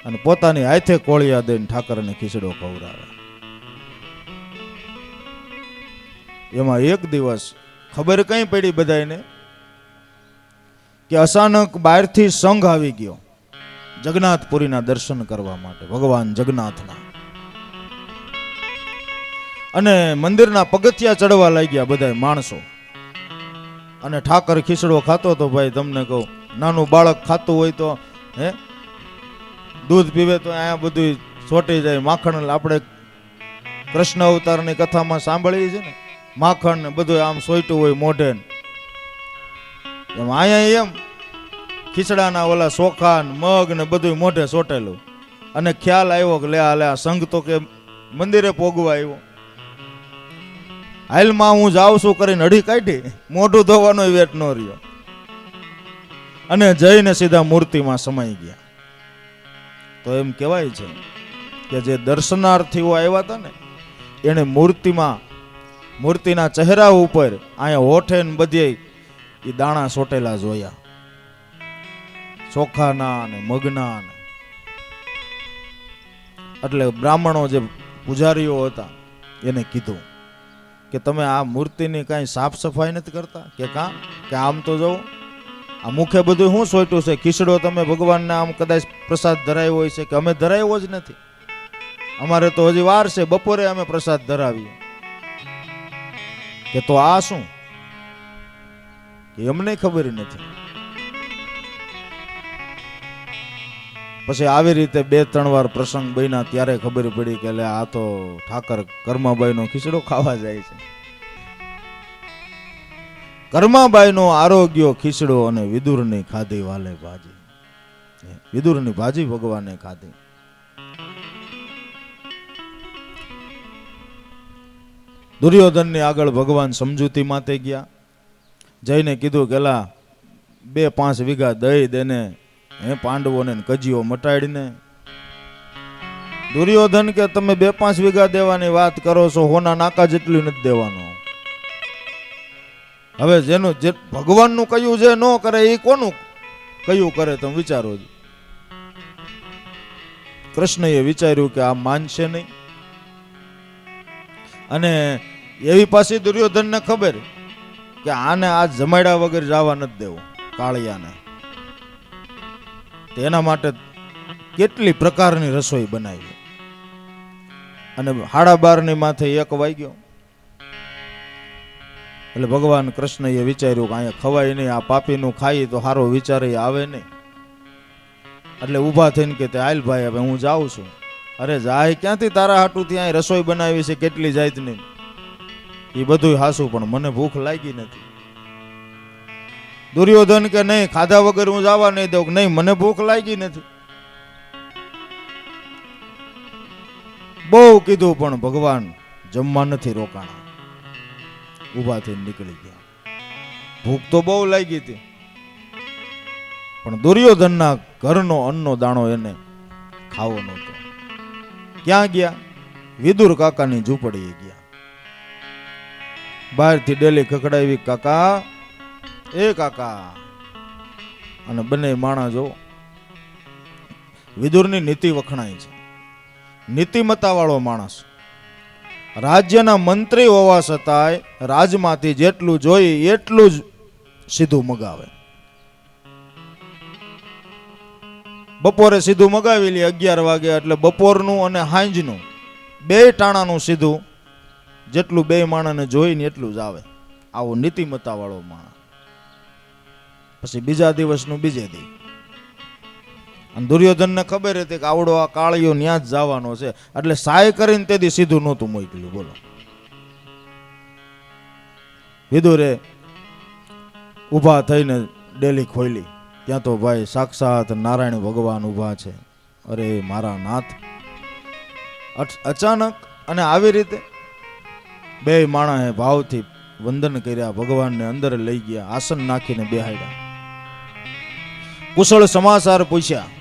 અને પોતાની હાથે કોળિયા દઈને ઠાકરને ખીચડો ખવડાવે. એમાં એક દિવસ ખબર કઈ પડી બધાને કે અચાનક બહારથી સંઘ આવી ગયો જગન્નાથપુરીના દર્શન કરવા માટે, ભગવાન જગન્નાથના. અને મંદિરના પગથિયા ચડવા લાગ્યા બધા માણસો. અને ઠાકર ખીચડો ખાતો તો ભાઈ તમને કહું, નાનું બાળક ખાતું હોય તો દૂધ પીવે તો અહીંયા બધું છોટી જાય. માખણ આપણે કૃષ્ણ અવતારની કથામાં સાંભળીએ છે ને, માખણ ને બધું આમ સોયટું હોય મોઢે. એમ અહીંયા એમ ખીચડાના ઓલા ચોખા મગ ને બધું મોઢે સોટેલું. અને ખ્યાલ આવ્યો કે લે આ સંઘ તો કે મંદિરે પોગવા આવ્યો, હાલમાં હું જાઉં છું કરીને અડી કાઢી, મોઢું ધોવાનો વેટ ન રહ્યો. અને જઈને સીધા મૂર્તિમાં સમાઈ ગયા. તો એમ કહેવાય છે કે જે દર્શનાર્થીઓ આવ્યા હતા ને એને મૂર્તિના ચહેરા ઉપર અહીંયા હોઠે ને બધે એ દાણા સોટેલા જોયા, ચોખાના ને મગના. એટલે બ્રાહ્મણો જે પૂજારીઓ હતા એને કીધું કે તમે આ મૂર્તિની કાંઈ સાફ સફાઈ નથી કરતા કે આમ તો જવું આ મુખે બધું શું સોટ્યું છે, ખીચડો તમે ભગવાનને આમ કદાચ પ્રસાદ ધરાવ્યો હોય છે કે અમે ધરાવ્યો જ નથી, અમારે તો હજી વાર છે, બપોરે અમે પ્રસાદ ધરાવીએ. કે તો આ શું? કે એમને ખબર નથી. પછી આવી રીતે 2-3 વાર પ્રસંગ બન્યા ત્યારે ખબર પડી કે આ તો ઠાકર કર્માબાઈનો ખીચડો ખાવા જાય છે. કર્માબાઈનો આરોગ્ય ખીચડો અને વિદુરની ખાધી વાલે ભાજી. વિદુરની ભાજી ભગવાને ખાધી. દુર્યોધનની આગળ ભગવાન સમજૂતી માટે ગયા, જઈને કીધું કે 2-5 વીઘા દઈ દેને પાંડવોને કજીઓ મટાડીને. દુર્યોધન કે તમે 2-5 વીઘા દેવાની વાત કરો છો, હોના નાકા જેટલું નથી દેવાનું. હવે જેનું જે ભગવાનનું કયું જે ન કરે એ કોનું કયું કરે તમે વિચારો. કૃષ્ણએ વિચાર્યું કે આ માનશે નહીં. અને એવી પાછી દુર્યોધનને ખબર કે આને આ જમાડ્યા વગર જવા નથી દેવું કાળિયાને. તેના માટે કેટલી પ્રકારની રસોઈ બનાવી. અને 12:30 માથે 1 વાગ્યો એટલે ભગવાન કૃષ્ણએ વિચાર્યું કે અહીંયા ખવાય નહીં, આ પાપીનું ખાઈ તો સારો વિચાર આવે નહીં. એટલે ઊભા થઈને કે હાલ ભાઈ હવે હું જાઉં છું. અરે જાય ક્યાંથી, તારા હાટું ત્યાં રસોઈ બનાવી છે કેટલી જાતની, એ બધું હાસું, પણ મને ભૂખ લાગી નથી. દુર્યોધન કે નહીં, ખાધા વગર હું જવા નહીં દઉં. નહીં, મને ભૂખ લાગી નથી. બહુ કીધું પણ ભગવાન જમવા નથી રોકાણા, ઊભા થઈને નીકળી ગયા. ભૂખ તો બહુ લાગી હતી, પણ દુર્યોધનના ઘરનો અન્નનો દાણો એને ખાવો નહોતો. ક્યાં ગયા? વિદુર કાકાની ઝૂંપડીએ ગયા. બહારથી ડેલી ખખડાવી, કાકા એ કાકા. અને બંને માણા જો વિદુરની નીતિ વખણાય છે. નીતિમત્તા વાળો માણસ, રાજ્યના મંત્રી હોવા છતાંય રાજમાંથી જેટલું જોઈએ એટલું જ સીધું મગાવે. બપોરે સીધું મગાવી લે 11 વાગે, એટલે બપોરનું અને સાંજનું બે ટાણાનું સીધું, જેટલું બે માણસને જોઈને એટલું જ આવે. આવો નીતિમત્તા વાળો માણસ. પછી બીજા દિવસનું બીજે દી, અને દુર્યોધનને ખબર હતી કે આવડો આ કાળિયો ન્યા જ જવાનો છે, એટલે સાય કરીને તેથી સીધું નહોતું મોકલ્યું. બોલો, વિદુરે ઊભા થઈને ડેલી ખોલી, ત્યાં તો ભાઈ સાક્ષાત નારાયણ ભગવાન ઊભા છે. અરે મારા નાથ! અચાનક અને આવી રીતે બે માણસે ભાવથી વંદન કર્યા, ભગવાનને અંદર લઈ ગયા, આસન નાખીને બેહાડ્યા, કુશળ સમાચાર પૂછ્યા.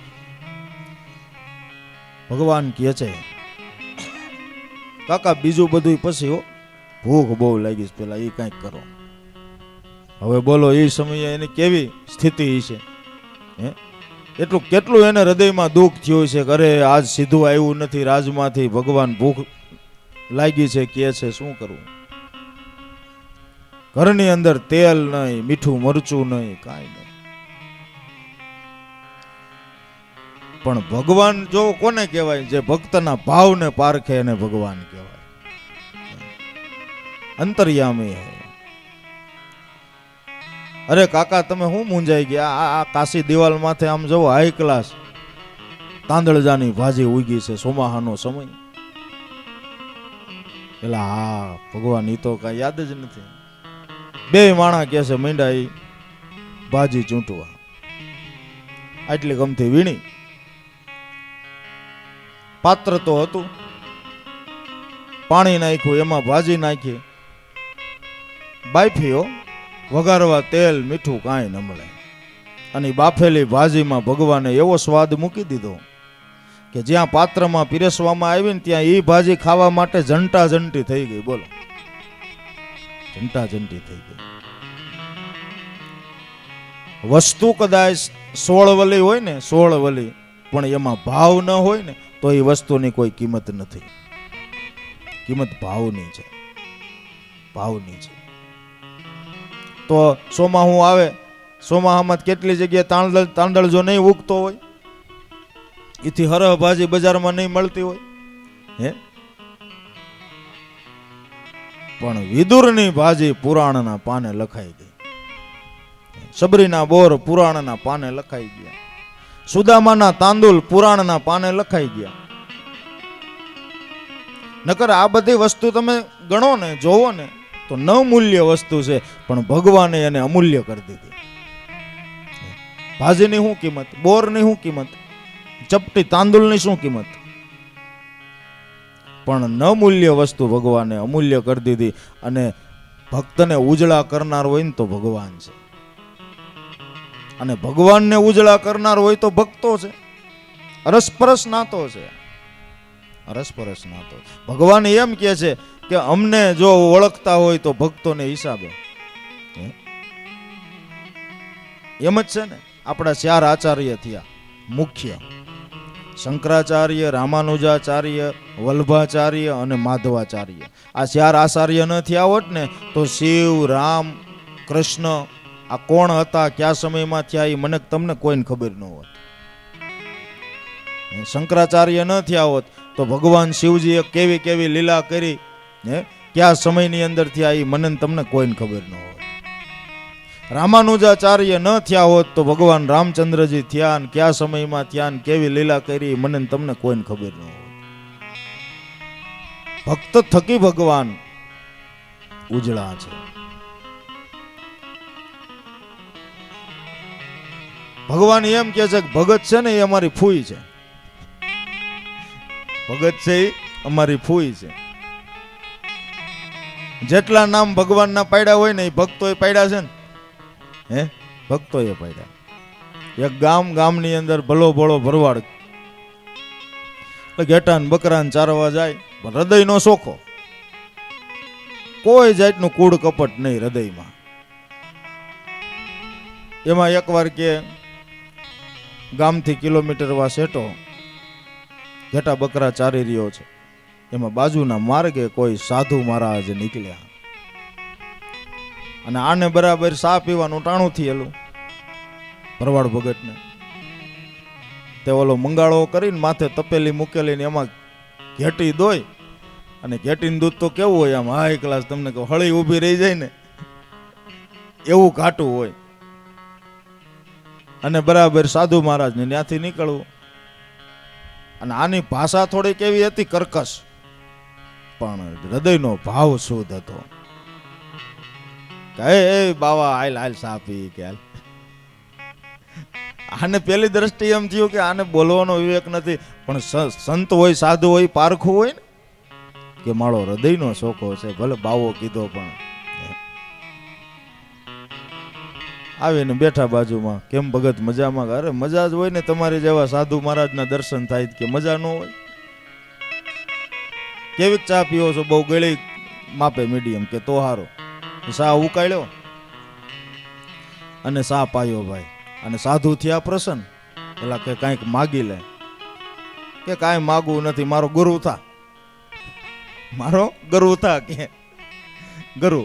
ભગવાન કહે છે, કાકા બીજું બધું પછી હો, ભૂખ બહુ લાગી છે, પેલા એ કંઈક કરો. હવે બોલો, એ સમયે એની કેવી સ્થિતિ છે? એટલું કેટલું એને હૃદયમાં દુઃખ થયું છે કે અરે આજ સીધું આવ્યું નથી રાજમાંથી, ભગવાન ભૂખ લાગી છે કે છે, શું કરવું? ઘરની અંદર તેલ નહીં, મીઠું મરચું નહીં, કાંઈ નહીં. પણ ભગવાન જો કોને કહેવાય? જે ભક્તના ભાવને પારખે એને ભગવાન કહેવાય. અંતર્યામી હે. અરે કાકા તમે શું મૂંઝાઈ ગયા? આ કાશી દિવાલ માથે આમ જવો, હાઈ ક્લાસ તાંદળજાની ભાજી ઉગી છે, સોમાહાનો સમય. પેલા હા ભગવાન, ઈ તો કઈ યાદ જ નથી. બે માણા કે છે મીંડા ઈ ભાજી ચૂંટવા, આટલી ગમતી વીણી. પાત્ર તો હતું, પાણી નાખ્યું, એમાં ભાજી નાખી, બાફીઓ વઘારવા તેલ મીઠું કાંઈ ન મળે. અને બાફેલી ભાજીમાં ભગવાને એવો સ્વાદ મૂકી દીધો કે જ્યાં પાત્રમાં પીરસવામાં આવી ને ત્યાં એ ભાજી ખાવા માટે જંટા જંટી થઈ ગઈ. બોલો, જંટા જંટી થઈ ગઈ. વસ્તુ કદાચ 16 વલી હોય ને, 16 વલી, પણ એમાં ભાવ ન હોય ને તો એ વસ્તુની કોઈ કિંમત નથી. કિંમત ભાવની છે, ભાવની છે. તો સોમાહું આવે, સોમાહામાં કેટલી જગ્યાએ તાંદળ જો નહીં ઉગતો હોય, એથી હરહ ભાજી બજારમાં નહીં મળતી હોય, હે? પણ વિદુરની ભાજી પુરાણના પાને લખાઈ ગઈ, સબરીના બોર પુરાણના પાને લખાઈ ગયા, સુદામાના તાંદુલ પુરાણના પાને લખાઈ ગયા. નકર આ બધી વસ્તુ તમે ગણો ને, જોવો ને તો ન મૂલ્ય વસ્તુ છે, પણ ભગવાને એને અમૂલ્ય કરી દીધી. ભાજીની શું કિંમત? બોરની શું કિંમત? ચપટી તાંદુલની શું કિંમત? પણ ન મૂલ્ય વસ્તુ ભગવાને અમૂલ્ય કરી દીધી. અને ભક્તને ઉજળા કરનાર હોય ને તો ભગવાન છે, અને ભગવાનને ઉજળા કરનાર હોય તો ભક્તો છે. અરસપરસ નાતો છે, અરસપરસ નાતો. ભગવાન એમ કહે છે કે અમને જો ઓળખતા હોય તો ભક્તોને હિસાબે. એમ જ છે ને. આપણા 4 આચાર્ય થયા મુખ્ય: શંકરાચાર્ય, રામાનુજાચાર્ય, વલ્ભાચાર્ય અને માધવાચાર્ય. આ 4 આચાર્ય ન થયા હોત ને તો શિવ, રામ, કૃષ્ણ આ કોણ હતા, કયા સમયમાં થયા, એ મને તમને કોઈને ખબર ન હોત. શંકરાચાર્ય ન થયા હોત તો ભગવાન શિવજીએ કેવી કેવી લીલા કરી, કયા સમયની અંદર થયા, એ મને તમને કોઈને ખબર ન હોત. રામાનુજાચાર્ય ન થયા હોત તો ભગવાન રામચંદ્રજી થયા, અને કયા સમયમાં થયા, ને કેવી લીલા કરી, મને તમને કોઈને ખબર ન હોત. ભક્ત થકી ભગવાન ઉજળા છે. ભગવાન એમ કે છે કે ભગત છે ને એ અમારી ફૂઈ છે. ભગત છે એ અમારી ફૂઈ છે. જેટલા નામ ભગવાનના પાડ્યા હોય ને એ ભક્તોએ પાડ્યા છે ને, હે? ભક્તોએ પાડ્યા. એક ગામની અંદર ભલો ભોળો ભરવાડ ઘેટા ને બકરા ને ચારવા જાય, પણ હૃદયનો સોખો, કોઈ જાતનું કૂડ કપટ નહીં હૃદયમાં. એમાં એકવાર કે ગામથી કિલોમીટર વા સેટો ઘેટા બકરા ચારી રહ્યો છે, એમાં બાજુના માર્ગે કોઈ સાધુ મહારાજ નીકળ્યા, અને આને બરાબર સા પીવાનું ટાણું થયેલું ભરવાડ ભગતને. તે ઓલો મંગાળો કરીને માથે તપેલી મૂકેલી ને એમાં ઘેટી દોય અને ઘેટીનું દૂધ તો કેવું હોય આમ હાઈ ક્લાસ, તમને કહું હળી ઊભી રહી જાય ને એવું ઘાટું હોય. અને બરાબર સાધુ મહારાજને ત્યાંથી નીકળવું. અને આની ભાષા થોડી કેવી હતી, કર્કશ, પણ હૃદયનો ભાવ શુદ્ધ હતો. કહે એ બાવા હાલ હાલ સાપી કે હાલ. આને પેલી દ્રષ્ટિ એમ થયું કે આને બોલવાનો વિવેક નથી, પણ સંત હોય સાધુ હોય પારખું હોય ને કે મારો હૃદયનો શોખો છે, ભલે બાવો કીધો પણ. આવીને બેઠા બાજુમાં, કેમ ભગત મજામાં? અરે મજા જ હોય ને, તમારી જેવા સાધુ મહારાજના દર્શન થાય કે મજા ન હોય? કેવી ચા પીવો છો? બહુ ગળી માપે મીડિયમ કે તો હારો. સા ઉકાળ્યો અને સા પાયો ભાઈ. અને સાધુ થયા પ્રસન્ન. પેલા કે કાંઈક માગી લે, કે કાંઈ માગવું નથી, મારો ગુરુ થા, મારો ગુરુ થા. કે ગુરુ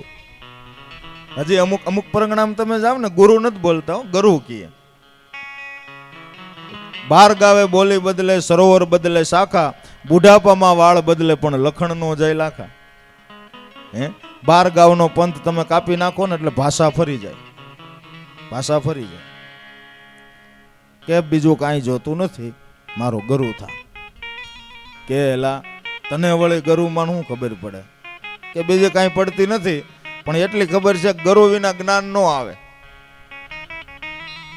હજી અમુક અમુક પરંગણામાં તમે જાવ ને ગુરુ નથી બોલતા, ગુરુ કીએ. બાર ગાવે બોલી બદલે, સરોવર બદલે શાખા, બુઢાપામાં વાળ બદલે પણ લખણ નો જાય લાખા. હે, 12 ગાવનો પંથ તમે કાપી નાખો ને એટલે ભાષા ફરી જાય, ભાષા ફરી જાય. કે બીજું કાંઈ જોતું નથી, મારો ગુરુ થા. કે એલા તને વળી ગુરુમાં શું ખબર પડે? કે બીજે કાંઈ પડતી નથી, પણ એટલી ખબર છે કે ગુરુ વિના જ્ઞાન ન આવે.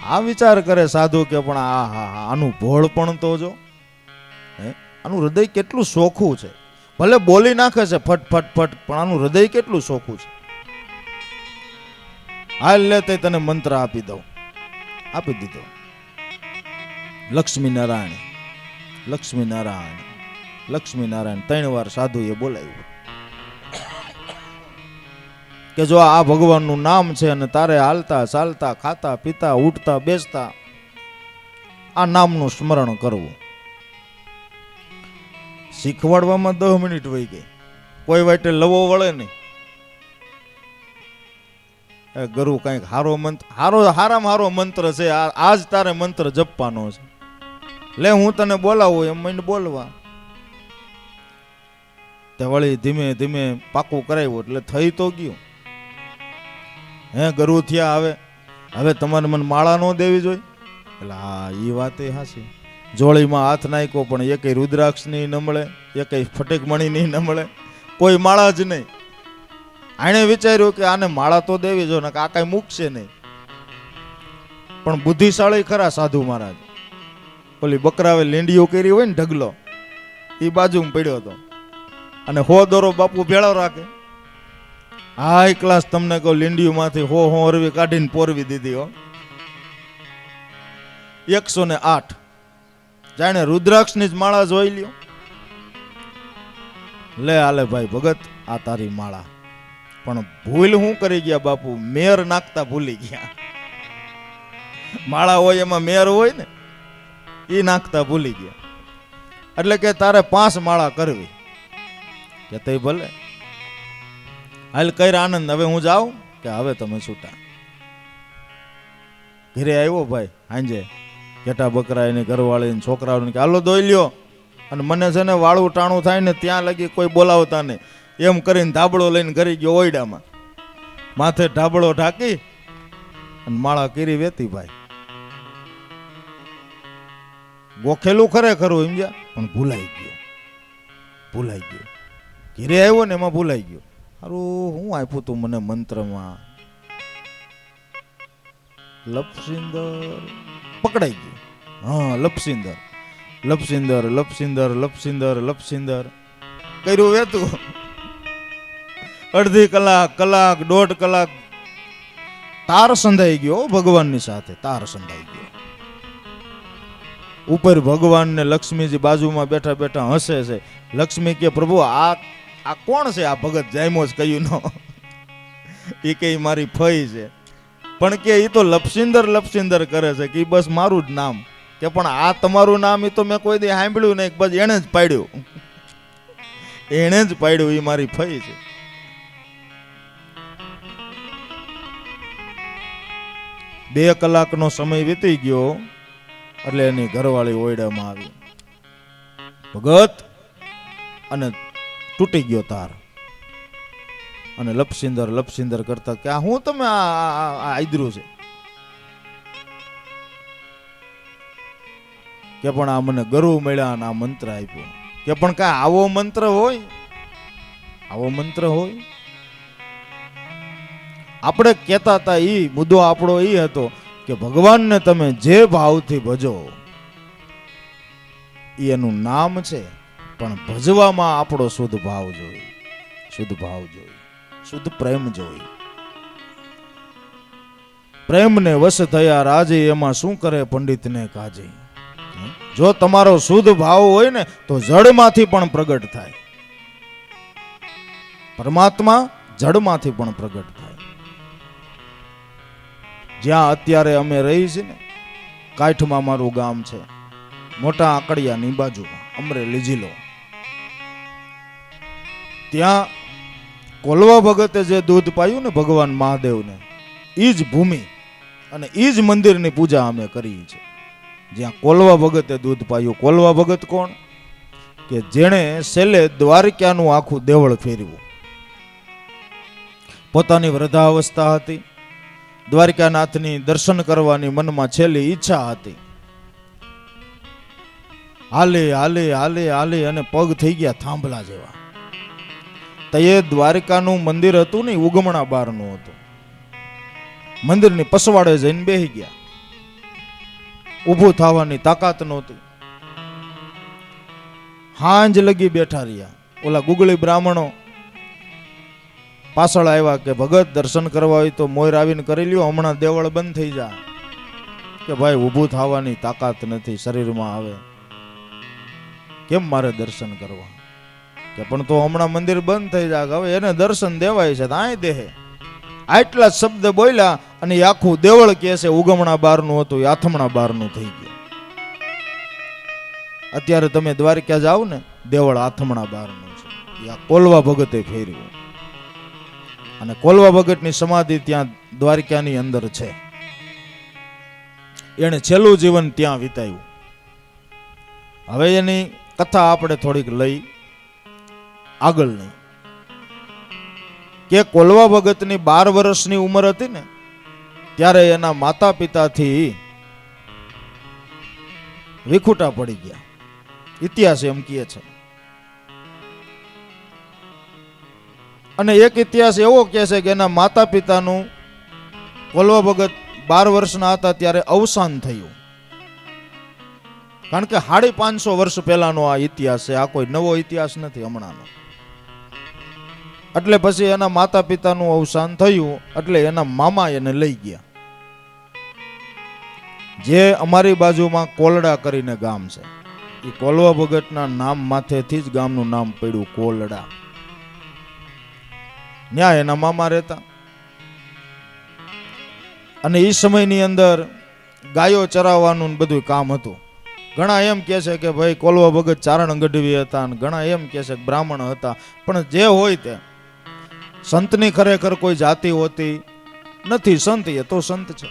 આ વિચાર કરે સાધુ કે પણ આનું ભોળ પણ તો જો, હે, આનું હૃદય કેટલું સોખું છે. ભલે બોલી નાખે છે ફટ ફટ ફટ, પણ આનું હૃદય કેટલું સોખું છે. હાલ લે તે તને મંત્ર આપી દઉં. આપી દીધો. લક્ષ્મી નારાયણ, લક્ષ્મી નારાયણ, લક્ષ્મી નારાયણ 3 વાર સાધુએ બોલાવ્યું કે જો આ ભગવાનનું નામ છે અને તારે હાલતા ચાલતા ખાતા પીતા ઉઠતા બેસતા આ નામનું સ્મરણ કરવું. શીખવાડવામાં 10 મિનિટ વહી ગઈ, કોઈ વાટે લવો વળે નહીં. ગુરુ કઈક હારો મંત્ર, હારામાં હારો મંત્ર છે, આજ તારે મંત્ર જપવાનો છે. લે હું તને બોલાવું એમ મને બોલવા. તે વળી ધીમે ધીમે પાકું કરાવ્યું એટલે થઈ તો ગયું. હે ગુરુ થયા, હવે તમારે મને માળા ન દેવી જોઈએ? એટલે હા એ વાત એ હાસી. જોળીમાં હાથ નાખ્યો પણ એકેય રુદ્રાક્ષ ની ન મળે, એકેય ફટેકમણી ની ન મળે, કોઈ માળા જ નહીં. આણે વિચાર્યું કે આને માળા તો દેવી જો ને, આ કાંઈ મૂકશે નહીં. પણ બુદ્ધિશાળી ખરા સાધુ મહારાજ. ઓલી બકરાવે લીંડીઓ કરી હોય ને ઢગલો, એ બાજુમાં પડ્યો હતો અને 100 દોરો બાપુ ભેળો રાખે. હાઈ ક્લાસ તમને કહું, લીંડીઓ માંથી 100 અરવી કાઢીને પોરવી દીધી હો. 108 જાણે રુદ્રાક્ષ ની જ માળા જોઈ લ્યો. લે આલે ભાઈ ભગત આ તારી માળા. પણ ભૂલ શું કરી ગયા બાપુ? મેર નાખતા ભૂલી ગયા. માળા હોય એમાં મેર હોય ને, એ નાખતા ભૂલી ગયા. એટલે કે તારે 5 માળા કરવી. કે તે ભલે હાલ કઈ આનંદ. હવે હું જાઉં કે હવે તમે છૂટા. ઘરે આવ્યો ભાઈ હાંજે, ઘેટા બકરા એની ઘરવાળી છોકરાઓને કે હાલો દોઈ લ્યો. અને મને છે ને વાળું ટાણું થાય ને ત્યાં લગી કોઈ બોલાવતા નહીં. એમ કરીને ધાબળો લઈને ઘરે ગયો ઓયડામાં, માથે ધાબળો ઢાંકી અને માળા કરી વેતી ભાઈ. ગોખેલું ખરેખરું સમજ્યા, પણ ભૂલાઈ ગયો, ભૂલાઈ ગયો. ઘરે આવ્યો ને એમાં ભૂલાઈ ગયો. હારું હું આપ્યું તું મને મંત્રમાં? લપસિંદર પકડાઈ ગયું. હા લપસિંદર, લપસિંદર, લપસિંદર, લપસિંદર, લપસિંદર કર્યું વેતું. અડધી કલાક, કલાક, 1.5 કલાક તાર સંધાઈ ગયો ભગવાનની સાથે. તાર સંધાઈ ગયો. ઉપર ભગવાન ને લક્ષ્મીજી બાજુમાં બેઠા બેઠા હસે છે. લક્ષ્મી કે પ્રભુ આ કોણ છે? આ ભગત જાયમો જ કહ્યું નો. એ કે મારી ફઈ છે. પણ કે એ તો લપસિંદર લપસિંદર કરે છે કે બસ મારું જ નામ. કે પણ આ તમારું નામ એ તો મેં કોઈ દી સાંભળ્યું નહીં, બસ એને જ પાડ્યું, એને જ પાડ્યું. એ મારી ફઈ છે. બે કલાકનો સમય વીતી ગયો એટલે એની ઘરવાળી ઓયડામાં આવી. ભગત અને તૂટી ગયો તાર. અને લપસિંદર કરતા કે આ હું તમે આ આદરું છે કે પણ આ મને ગરુ મળ્યા અને આ મંત્ર આપ્યો કે પણ કાંઈ આવો મંત્ર હોય? આવો મંત્ર હોય? આપણે કહેતા હતા ઈ મુદ્દો આપણો ઈ હતો કે ભગવાનને તમે જે ભાવથી ભજો ઈ એનું નામ છે, પણ ભજવામાં આપણો શુદ્ધ ભાવ જોઈએ, શુદ્ધ ભાવ જોઈએ, શુદ્ધ પ્રેમ જોઈએ. પ્રેમને વશ થયા રાજે, એમાં શું કરે પંડિતને કાજે. જો તમારો શુદ્ધ ભાવ હોય ને તો જડમાંથી પણ પ્રગટ થાય, પરમાત્મા જડમાંથી પણ પ્રગટ થાય. જ્યાં અત્યારે અમે રહી છીએ ને, કાઠમાં મારું ગામ છે, મોટા આકડિયાની બાજુમાં અમરેલી જિલ્લો. ત્યાં કોલવા ભગતે જે દૂધ પાયું ને ભગવાન મહાદેવને, ઈ જ ભૂમિ અને ઈ જ મંદિરની પૂજા અમે કરી છે, જ્યાં કોલવા ભગતે દૂધ પાયું. કોલવા ભગત કોણ? કે જેણે છેલ્લે દ્વારકાનું આખું દેવળ ફેરવ્યું. પોતાની વૃદ્ધાવસ્થા હતી, દ્વારકાનાથની દર્શન કરવાની મનમાં છેલ્લી ઈચ્છા હતી. હાલે હાલે હાલે હાલે અને પગ થઈ ગયા થાંભલા જેવા. તો એ દ્વારકાનું મંદિર હતું ને, ઉગમણા બારનું હતું. મંદિરની પસવાડે જઈને બેસી ગયા. ઊભું થવાની તાકાત નહોતી. હાંજ લગી બેઠા રહ્યા. ઓલા ગુગળી બ્રાહ્મણો પાછળ આવ્યા કે ભગત દર્શન કરવા હોય તો મોર આવીને કરી લ્યો, હમણાં દેવળ બંધ થઈ જાય. કે ભાઈ ઊભું થવાની તાકાત નથી શરીરમાં, આવે કેમ મારે દર્શન કરવા? કે પણ તો હમણાં મંદિર બંધ થઈ જાય, હવે એને દર્શન દેવાય છે આય દેહે. આટલા શબ્દ બોલ્યા અને આખું દેવળ કે છે ઉગમણા બારનું હતું, આથમણા બારનું થઈ ગયું. અત્યારે તમે દ્વારકા જાઓ ને, દેવળ આથમણા બારનું છે. આ કોલવા ભગતે ફેર્યું અને કોલવા ભગતની સમાધિ ત્યાં દ્વારકાની અંદર છે. એને છેલ્લું જીવન ત્યાં વિતાયું. હવે એની કથા આપણે થોડીક લઈ આગળ નહીં. કે કોલવા ભગતની 12 વર્ષની ઉંમર હતી ને, ત્યારે એના માતા પિતાથી વિખૂટા પડી ગયા. ઇતિહાસ એમ કહે છે. અને એક ઇતિહાસ એવો કહે છે કે એના માતા પિતાનું કોલવા ભગત 12 વર્ષના હતા ત્યારે અવસાન થયું. કારણ કે 550 વર્ષ પહેલાનો આ ઇતિહાસ છે, આ કોઈ નવો ઇતિહાસ નથી હમણાંનો. એટલે પછી એના માતા પિતાનું અવસાન થયું એટલે એના મામા એને લઈ ગયા. જે અમારી બાજુમાં કોલડા કરીને ગામ છે, એ કોલવા ભગતના નામ માથેથી જ ગામનું નામ પડ્યું કોલડા. ન્યા એના મામા રહેતા. અને એ સમયની અંદર ગાયો ચરાવવાનું બધું કામ હતું. ઘણા એમ કહે છે કે ભાઈ કોલવા ભગત ચારણ ગઢવી હતા, અને ઘણા એમ કહે છે કે બ્રાહ્મણ હતા. પણ જે હોય તે, સંતની ખરેખર કોઈ જાતિ હોતી નથી. સંત એ તો સંત છે.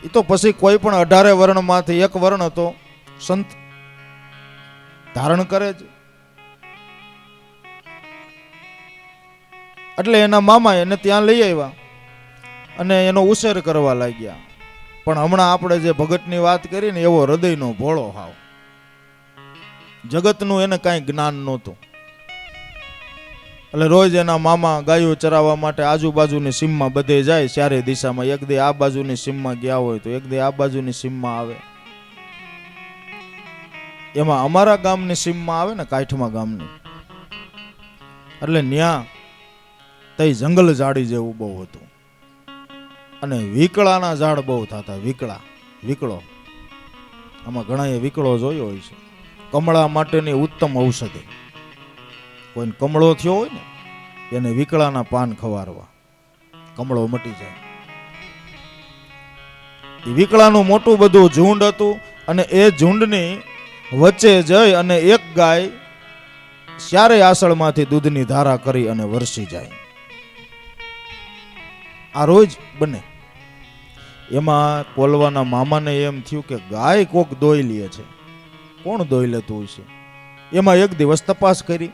એ તો પછી કોઈ પણ 18 વર્ણમાંથી એક વર્ણ તો સંત ધારણ કરે જ. એટલે એના મામા એને ત્યાં લઈ આવ્યા અને એનો ઉછેર કરવા લાગ્યા. પણ હમણાં આપણે જે ભગતની વાત કરી ને, એવો હૃદયનો ભોળો હાવ. જગતનું એને કાંઈ જ્ઞાન નહોતું. એટલે રોજ એના મામા ગાયો ચરાવવા માટે આજુબાજુની સીમમાં બધે જાય, ચારે દિશામાં. એક દે આ બાજુની સીમમાં ગયા હોય તો એક દે આ બાજુની સીમમાં આવે. એમાં અમારા ગામની સીમમાં આવે ને, કાઠમાં ગામની. એટલે ન્યા તઈ જંગલ ઝાડી જેવું બહુ હતું. અને વીકળાના ઝાડ બહુ થતા. વીકળો આમાં ઘણા વીકળો જોયો હોય છે. કમળા માટેની ઉત્તમ ઔષધિ. કોઈને કમળો થયો હોય ને, એને વીકળાના પાન ખવારવા, કમળો મટી જાય. એ વીકળાનું મોટું બધું ઝુંડ હતું. અને એ ઝુંડની વચ્ચે જઈ અને એક ગાય ચારેય આસળમાંથી દૂધની ધારા કરી અને વરસી જાય. આ રોજ બને. એમાં કોલવાના મામાને એમ થયું કે ગાય કોક દોઈ લે છે. કોણ દોઈ લેતું હોય છે? એમાં એક દિવસ તપાસ કરી.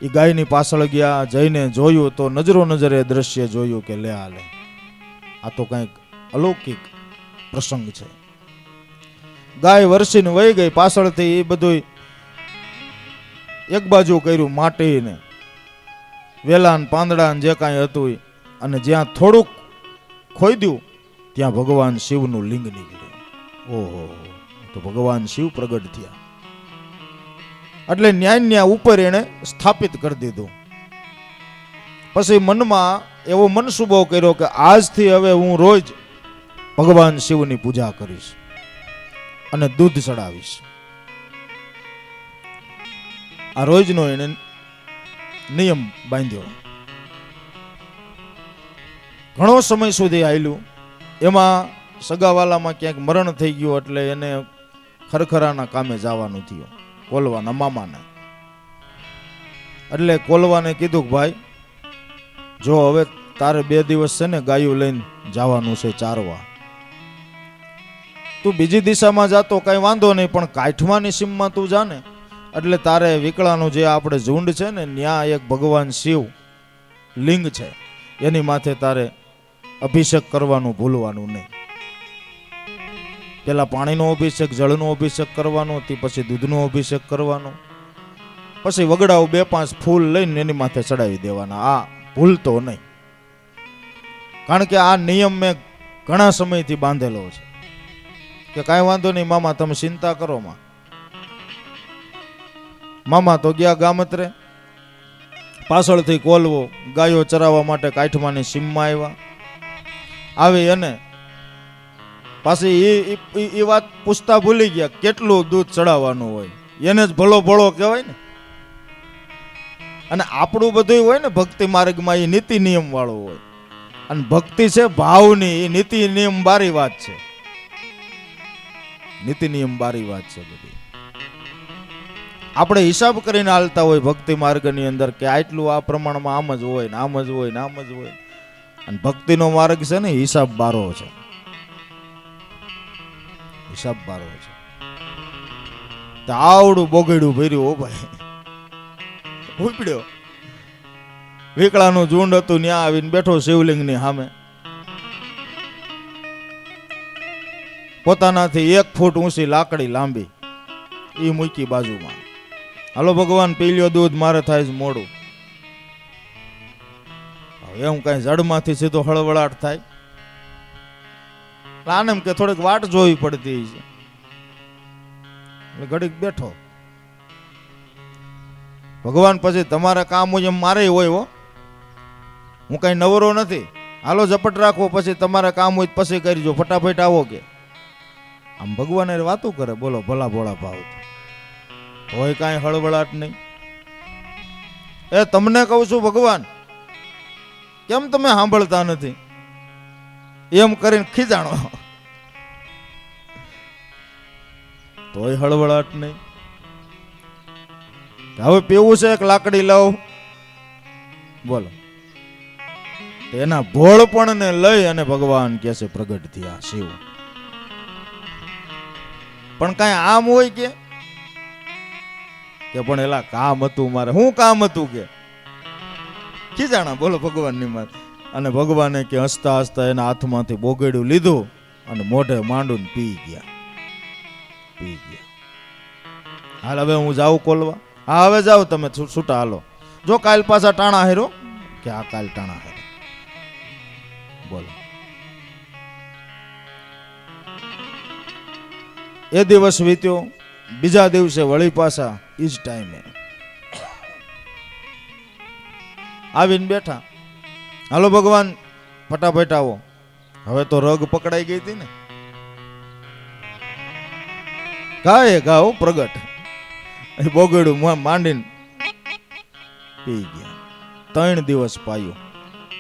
એ ગાયની પાછળ ગયા, જઈને જોયું તો નજરો નજરે દ્રશ્ય જોયું કે લે હાલે આ તો કંઈક અલૌકિક પ્રસંગ છે. ગાય વરસીને વહી ગઈ, પાછળથી એ બધું એક બાજુ કર્યું, માટીને વેલાન પાંદડાન જે કાંઈ હતું, અને જ્યાં થોડુંક ખોદ્યું ત્યાં ભગવાન શિવનું લિંગ નીકળ્યું. ઓહો, તો ભગવાન શિવ પ્રગટ થયા. એટલે ન્યાય ઉપર એને સ્થાપિત કરી દીધું. પછી મનમાં એવો મનસુબો કર્યો કે આજથી હવે હું રોજ ભગવાન શિવની પૂજા કરીશ અને દૂધ ચડાવીશ. આ રોજનો એને નિયમ બાંધ્યો. ઘણો સમય સુધી આવેલું. એમાં સગાવાલામાં ક્યાંક મરણ થઈ ગયું એટલે એને ખરખરાના કામે જવાનું થયું, કોલવાના મામાને. એટલે કોલવાને કીધું કે ભાઈ જો હવે તારે 2 દિવસ છે ને ગાયું લઈને જવાનું છે ચારવા, તું બીજી દિશામાં જાતો કઈ વાંધો નહીં, પણ કાઠમાની સીમમાં તું જા ને, એટલે તારે વિકળાનું જે આપણે ઝુંડ છે ને ત્યાં એક ભગવાન શિવ લિંગ છે, એની માથે તારે અભિષેક કરવાનું ભૂલવાનું નહીં. પેલા પાણીનો અભિષેક, જળનો અભિષેક કરવાનો, તે પછી દૂધનો અભિષેક કરવાનો, પછી વગડાઓ 2-5 ફૂલ લઈને એની માથે ચડાવી દેવાના. આ ભૂલતો નહીં, કારણ કે આ નિયમ મેં ઘણા સમયથી બાંધેલો છે કે કાંઈ વાંધો નહીં મામા, તમે ચિંતા કરો માં. મામા તો ગયા ગામત્રે, પાછળથી કોલવો ગાયો ચરાવવા માટે કાઠમાની સીમમાં આવ્યા. આવી અને પાછી એ વાત પૂછતા ભૂલી ગયા કેટલું દૂધ ચડાવવાનું હોય, એને જ ભલો ભળો કહેવાય ને. અને આપણું બધું હોય ને ભક્તિ માર્ગમાં એ નીતિ નિયમ વાળું હોય, અને ભક્તિ છે ભાવની, એ નીતિ નિયમ બારી વાત છે. નીતિ નિયમ બારી વાત છે બધી. આપણે હિસાબ કરીને હાલતા હોય ભક્તિ માર્ગની અંદર કે આટલું આ પ્રમાણમાં આમ જ હોય ને આમ જ હોય ને આમ જ હોય. અને ભક્તિનો માર્ગ છે ને હિસાબ બારો છે, હિસાબ બારો છે. તો આવડું બોગડ્યું ભર્યું હો ભાઈ, ઉપડ્યો વિકળાનું ઝુંડ હતું, ત્યાં આવીને બેઠો શિવલિંગની સામે. પોતાનાથી 1 ફૂટ ઊંચી લાકડી લાંબી એ મૂકી બાજુમાં. હાલો ભગવાન પી લ્યો દૂધ, મારે થાય છે મોડું. એમ કઈ જડમાંથી સીધો હળવળાટ થાય, આને એમ કે થોડીક વાટ જોવી પડતી છે. ઘડીક બેઠો. ભગવાન પછી તમારા કામ હોય એમ મારે હોય હો, હું કઈ નવરો નથી. હાલો ઝપટ રાખવો, પછી તમારા કામ હોય પછી કરજો, ફટાફટ આવો કે. આમ ભગવાન વાતો કરે, બોલો ભલા ભોળા ભાવ હોય, કાંઈ હળવળાટ નહીં. એ તમને કહું છું ભગવાન, કેમ તમે સાંભળતા નથી? એમ કરીને ખીજાણો, તોય હળવળાટ નહીં. હવે પીવું છે એક લાકડી લાવ, બોલો. એના ભોળપણને લઈ અને ભગવાન કે છે પ્રગટ થયા શિવ. પણ કઈ આમ હોય કે પણ એલા કામ હતું મારે. શું કામ હતું કે ખીજાણા, બોલો ભગવાનની માથે. અને ભગવાને કે હસતા હસતા એના હાથમાંથી બોગડ્યું લીધું અને મોઢે માંડું પી ગયા. હાલ હવે હું જાઉં કોલવા. હા હવે જાઓ તમે છૂટા હાલો. જો કાલ પાછા ટાણા હેરો કે આ કાલ ટાણા હેરો, બોલો. એ દિવસ વીત્યો. બીજા દિવસે વળી પાછા ઈ જ ટાઈમે આવીને બેઠા. હાલો ભગવાન ફટાફટ આવો. હવે તો રગ પકડાઈ ગઈ હતી ને. ગાય ગાઓ પ્રગટ બોગડું માંડીને પી ગયા. 3 દિવસ પાયું,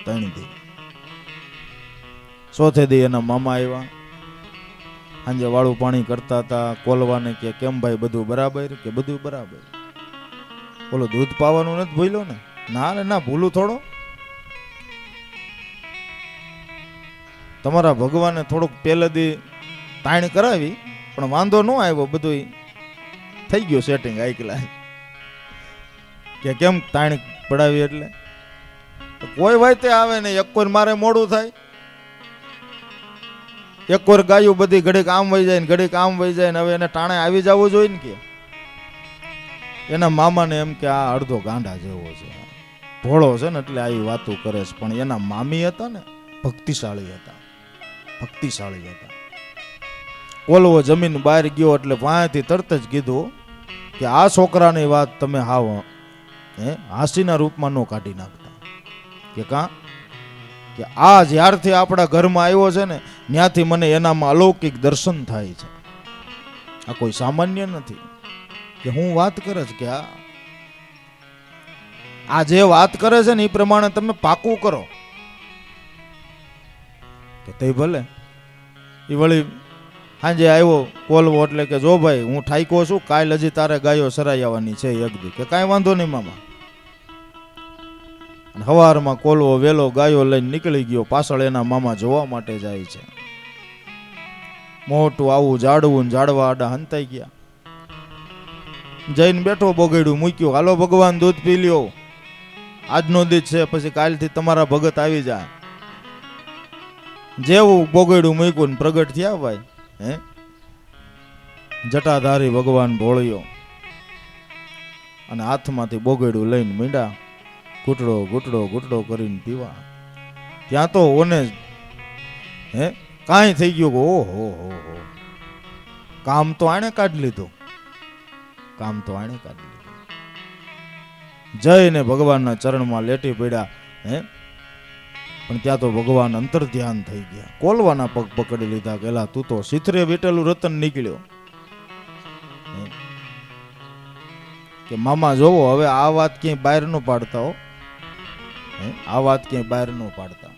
3 દિવસ. ચોથે દી એના મામા આવ્યા. સાંજે વાળું પાણી કરતા હતા. કોલવાને કે કેમ ભાઈ બધું બરાબર? કે બધું બરાબર. બોલો દૂધ પાવાનું નથી ભૂલ્યો ને? ના રે ના, ભૂલું થોડો. તમારા ભગવાને થોડુંક પહેલેથી તાણ કરાવી પણ વાંધો ન આવ્યો, બધું થઈ ગયું સેટિંગ. આઈકલા કે કેમ તાણ પડાવી એટલે કોઈ વાતે આવે ને એક કોઈ મારે મોડું થાય, એક વાર ગાયું બધી ઘડીક આમ વહી જાય ને ઘડીક આમ વહી જાય ને હવે એને ટાણે આવી જવું જોઈએ ને કે એના મામાને એમ કે આ અડધો ગાંડા જેવો છે, ભોળો છે ને એટલે આવી વાતો કરે છે. પણ એના મામી હતા ને ભક્તિશાળી હતા, ભક્તિશાળી હતા. ઓલવો જમીન બહાર ગયો એટલે વાંથી તરત જ કીધું કે આ છોકરાની વાત તમે હાવ હાસીના રૂપમાં નો કાઢી નાખતા, કે કા કે આ જ્યારથી આપણા ઘરમાં આવ્યો છે ને ત્યાંથી મને એનામાં અલૌકિક દર્શન થાય છે. આ કોઈ સામાન્ય નથી કે હું વાત કરે છે કે આ જે વાત કરે છે ને એ પ્રમાણે તમે પાકું કરો કે તે ભલે. એ વળી સાંજે આવ્યો કોલવો એટલે કે જો ભાઈ હું ઠાઈકો છું, કાલ હજી તારે ગાયો સરાઈ આવવાની છે એક દી, કે કાંઈ વાંધો નહીં મામા. સવારમાં કોલવો વેલો ગાયો લઈને નીકળી ગયો, પાછળ એના મામા જોવા માટે જાય છે. મોટું આવું ઝાડવું ઝાડવા આડા હંતાઈ ગયા, જઈને બેઠો બોગેડું મૂક્યું, હાલો ભગવાન દૂધ પી લ્યો, આજનો દિવસ છે પછી કાલથી તમારા ભગત આવી જાય. જેવું બોગેડું મૂક્યું ને પ્રગટ થયા ભાઈ જટાધારી ભગવાન ભોળ્યો અને હાથમાંથી બોગેડું લઈને મીંડા ઘૂંટડો ઘૂંટડો ઘૂંટડો કરીને પીવા. ત્યાં તો ઓને કાંઈ થઈ ગયું કે ઓહો હો, કામ તો આણે કાઢી લીધું, કામ તો આણે કાઢી લીધું. જઈને ભગવાનના ચરણમાં લેટી પડ્યા પણ ત્યાં તો ભગવાન અંતર ધ્યાન થઈ ગયા. કોલવાના પગ પકડી લીધા કે એલા તું તો સિથરે વીટેલું રતન નીકળ્યો કે મામા જોવો હવે આ વાત ક્યાંય બહાર ન પાડતા હો, આ વાત ક્યાંય બહાર ન પાડતા.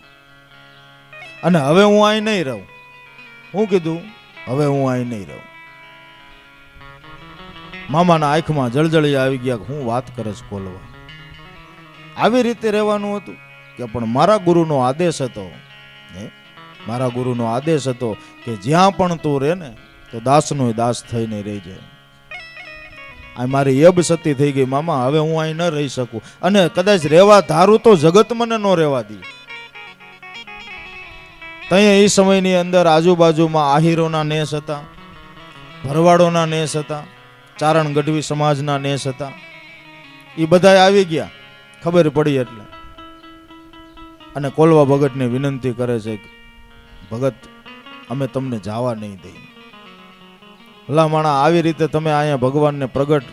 અને હવે હું અહીં નહીં રહું. હું કીધું હવે હું અહીં નહીં રહું. મામાના આંખમાં જળજળી આવી ગયા, હું વાત કરે છે કોલવા, આવી રીતે રહેવાનું હતું કે પણ મારા ગુરુનો આદેશ હતો, મારા ગુરુનો આદેશ હતો કે જ્યાં પણ તું રહે ને તો દાસનો દાસ થઈને રહી જાય. આ મારી એબ સતી થઈ ગઈ મામા, હવે હું અહીં ન રહી શકું, અને કદાચ રહેવા ધારું તો જગત મને ન રહેવા દે. ત્યાં એ સમયની અંદર આજુબાજુમાં આહિરોના નેસ હતા, ભરવાડોના નેસ હતા, ચારણ ગઢવી સમાજના નેસ હતા. એ બધા આવી ગયા ખબર પડી એટલે, અને કોલવા ભગતને વિનંતી કરે છે ભગત અમે તમને જવા નહીં દઈએ. ભલા માણા આવી રીતે તમે અહીંયા ભગવાનને પ્રગટ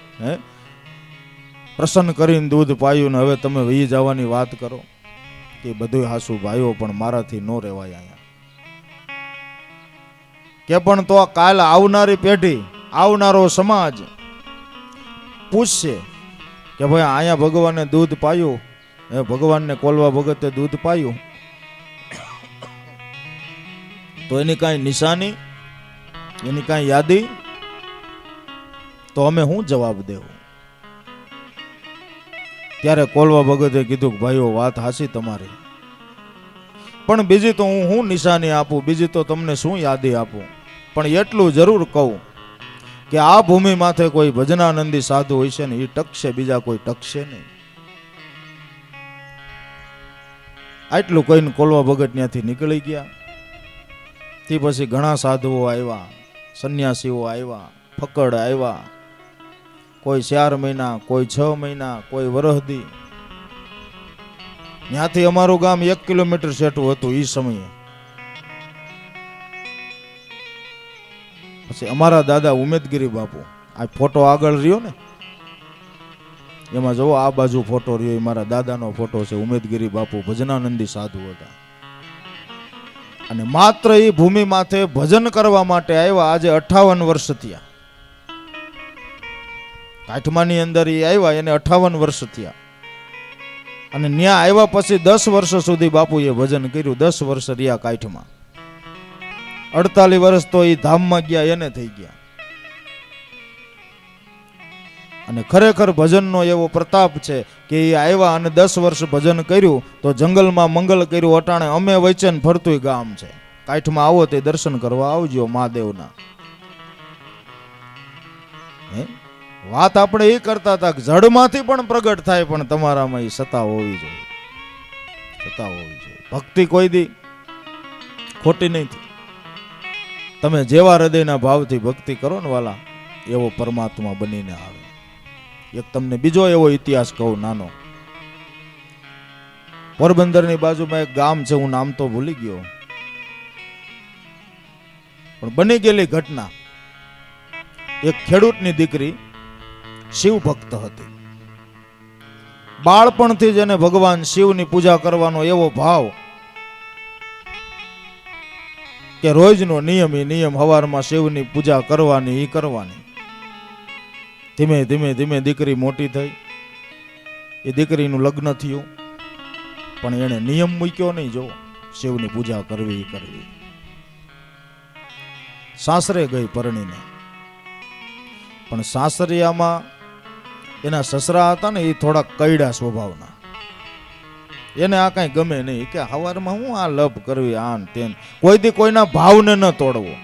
પ્રસન્ન કરીને દૂધ પાયું ને હવે તમે વહી જવાની વાત કરો કે બધું હાસુ ભાઈઓ, પણ મારાથી ન રહેવાય અહીંયા. કે પણ તો કાલ આવનારી પેઢી, આવનારો સમાજ પૂછશે કે ભાઈ અહીંયા ભગવાને દૂધ પાયું, ભગવાનને કોલવા ભગતે દૂધ પાયું, તો એની કાંઈ નિશાની, એની કાંઈ યાદી, તો અમે શું જવાબ દેવું? ત્યારે કોલવા ભગતે કીધું કે ભાઈઓ વાત હાસી તમારી, પણ બીજી તો હું શું નિશાની આપું, બીજી તો તમને શું યાદી આપું, પણ એટલું જરૂર કહું કે આ ભૂમિ માથે કોઈ ભજનાનંદી સાધુ હોય છે ને એ ટકશે, બીજા કોઈ ટકશે નહીં. આટલું કહીને કોલવા ભગત ત્યાંથી નીકળી ગયા. તે પછી ઘણા સાધુઓ આવ્યા, સંન્યાસીઓ આવ્યા, ફકડ આવ્યા, કોઈ 4 મહિના, કોઈ 6 મહિના, કોઈ વરહદી. ત્યાંથી અમારું ગામ 1 કિલોમીટર સેટું હતું એ સમયે. પછી અમારા દાદા ઉમેદગીરી બાપુ, આ ફોટો આગળ રહ્યો ને એમાં જોવો, આ બાજુ ફોટો રહ્યો એ મારા દાદાનો ફોટો છે. ઉમેદગીરી બાપુ ભજનાનંદી સાધુ હતા, અને માત્ર એ ભૂમિ માથે ભજન કરવા માટે આવ્યા. આજે 58 વર્ષ થયા. કાઠમાની અંદર એ આવ્યા એને 58 વર્ષ થયા, અને ન્યા આવ્યા પછી 10 વર્ષ સુધી બાપુએ ભજન કર્યું. 10 વર્ષ રહ્યા કાઠમાં. 48 વર્ષ તો એ ધામમાં ગયા એને થઈ ગયા. અને ખરેખર ભજનનો એવો પ્રતાપ છે કે એ આવ્યા અને 10 વર્ષ ભજન કર્યું તો જંગલમાં મંગલ કર્યું. અટાણે અમે વચન ફરતું ગામ છે. કાઠમાં આવો તે દર્શન કરવા આવજો મહાદેવના. વાત આપણે એ કરતા હતા કે જડમાંથી પણ પ્રગટ થાય, પણ તમારામાં એ સત્તા હોવી જોઈએ, સત્તા હોવી જોઈએ. ભક્તિ કોઈ દી ખોટી નહીં. તમે જેવા હૃદયના ભાવથી ભક્તિ કરો ને વાલા, એવો પરમાત્મા બનીને આવે. એક તમને બીજો એવો ઇતિહાસ કહું નાનો. પોરબંદરની બાજુમાં એક ગામ છે, હું નામ તો ભૂલી ગયો, પણ બની ગયેલી ઘટના. એક ખેડૂતની દીકરી શિવ ભક્ત હતી. બાળપણથી જ એને ભગવાન શિવની પૂજા કરવાનો એવો ભાવ કે રોજનો નિયમ હવારમાં શિવની પૂજા કરવાની એ કરવાની. ધીમે ધીમે ધીમે દીકરી મોટી થઈ. એ દીકરીનું લગ્ન થયું, પણ એને નિયમ મૂક્યો નહીં. જો શિવની પૂજા કરવી કરવી. સાસરે ગઈ પરણીને, પણ સાસરિયામાં એના સસરા હતા ને એ થોડા કૈડા સ્વભાવના. એને આ કઈ ગમે નહીં કે હવારમાં હું આ લપ કરવી, આન તેન. કોઈ દી કોઈના ભાવને ન તોડવો.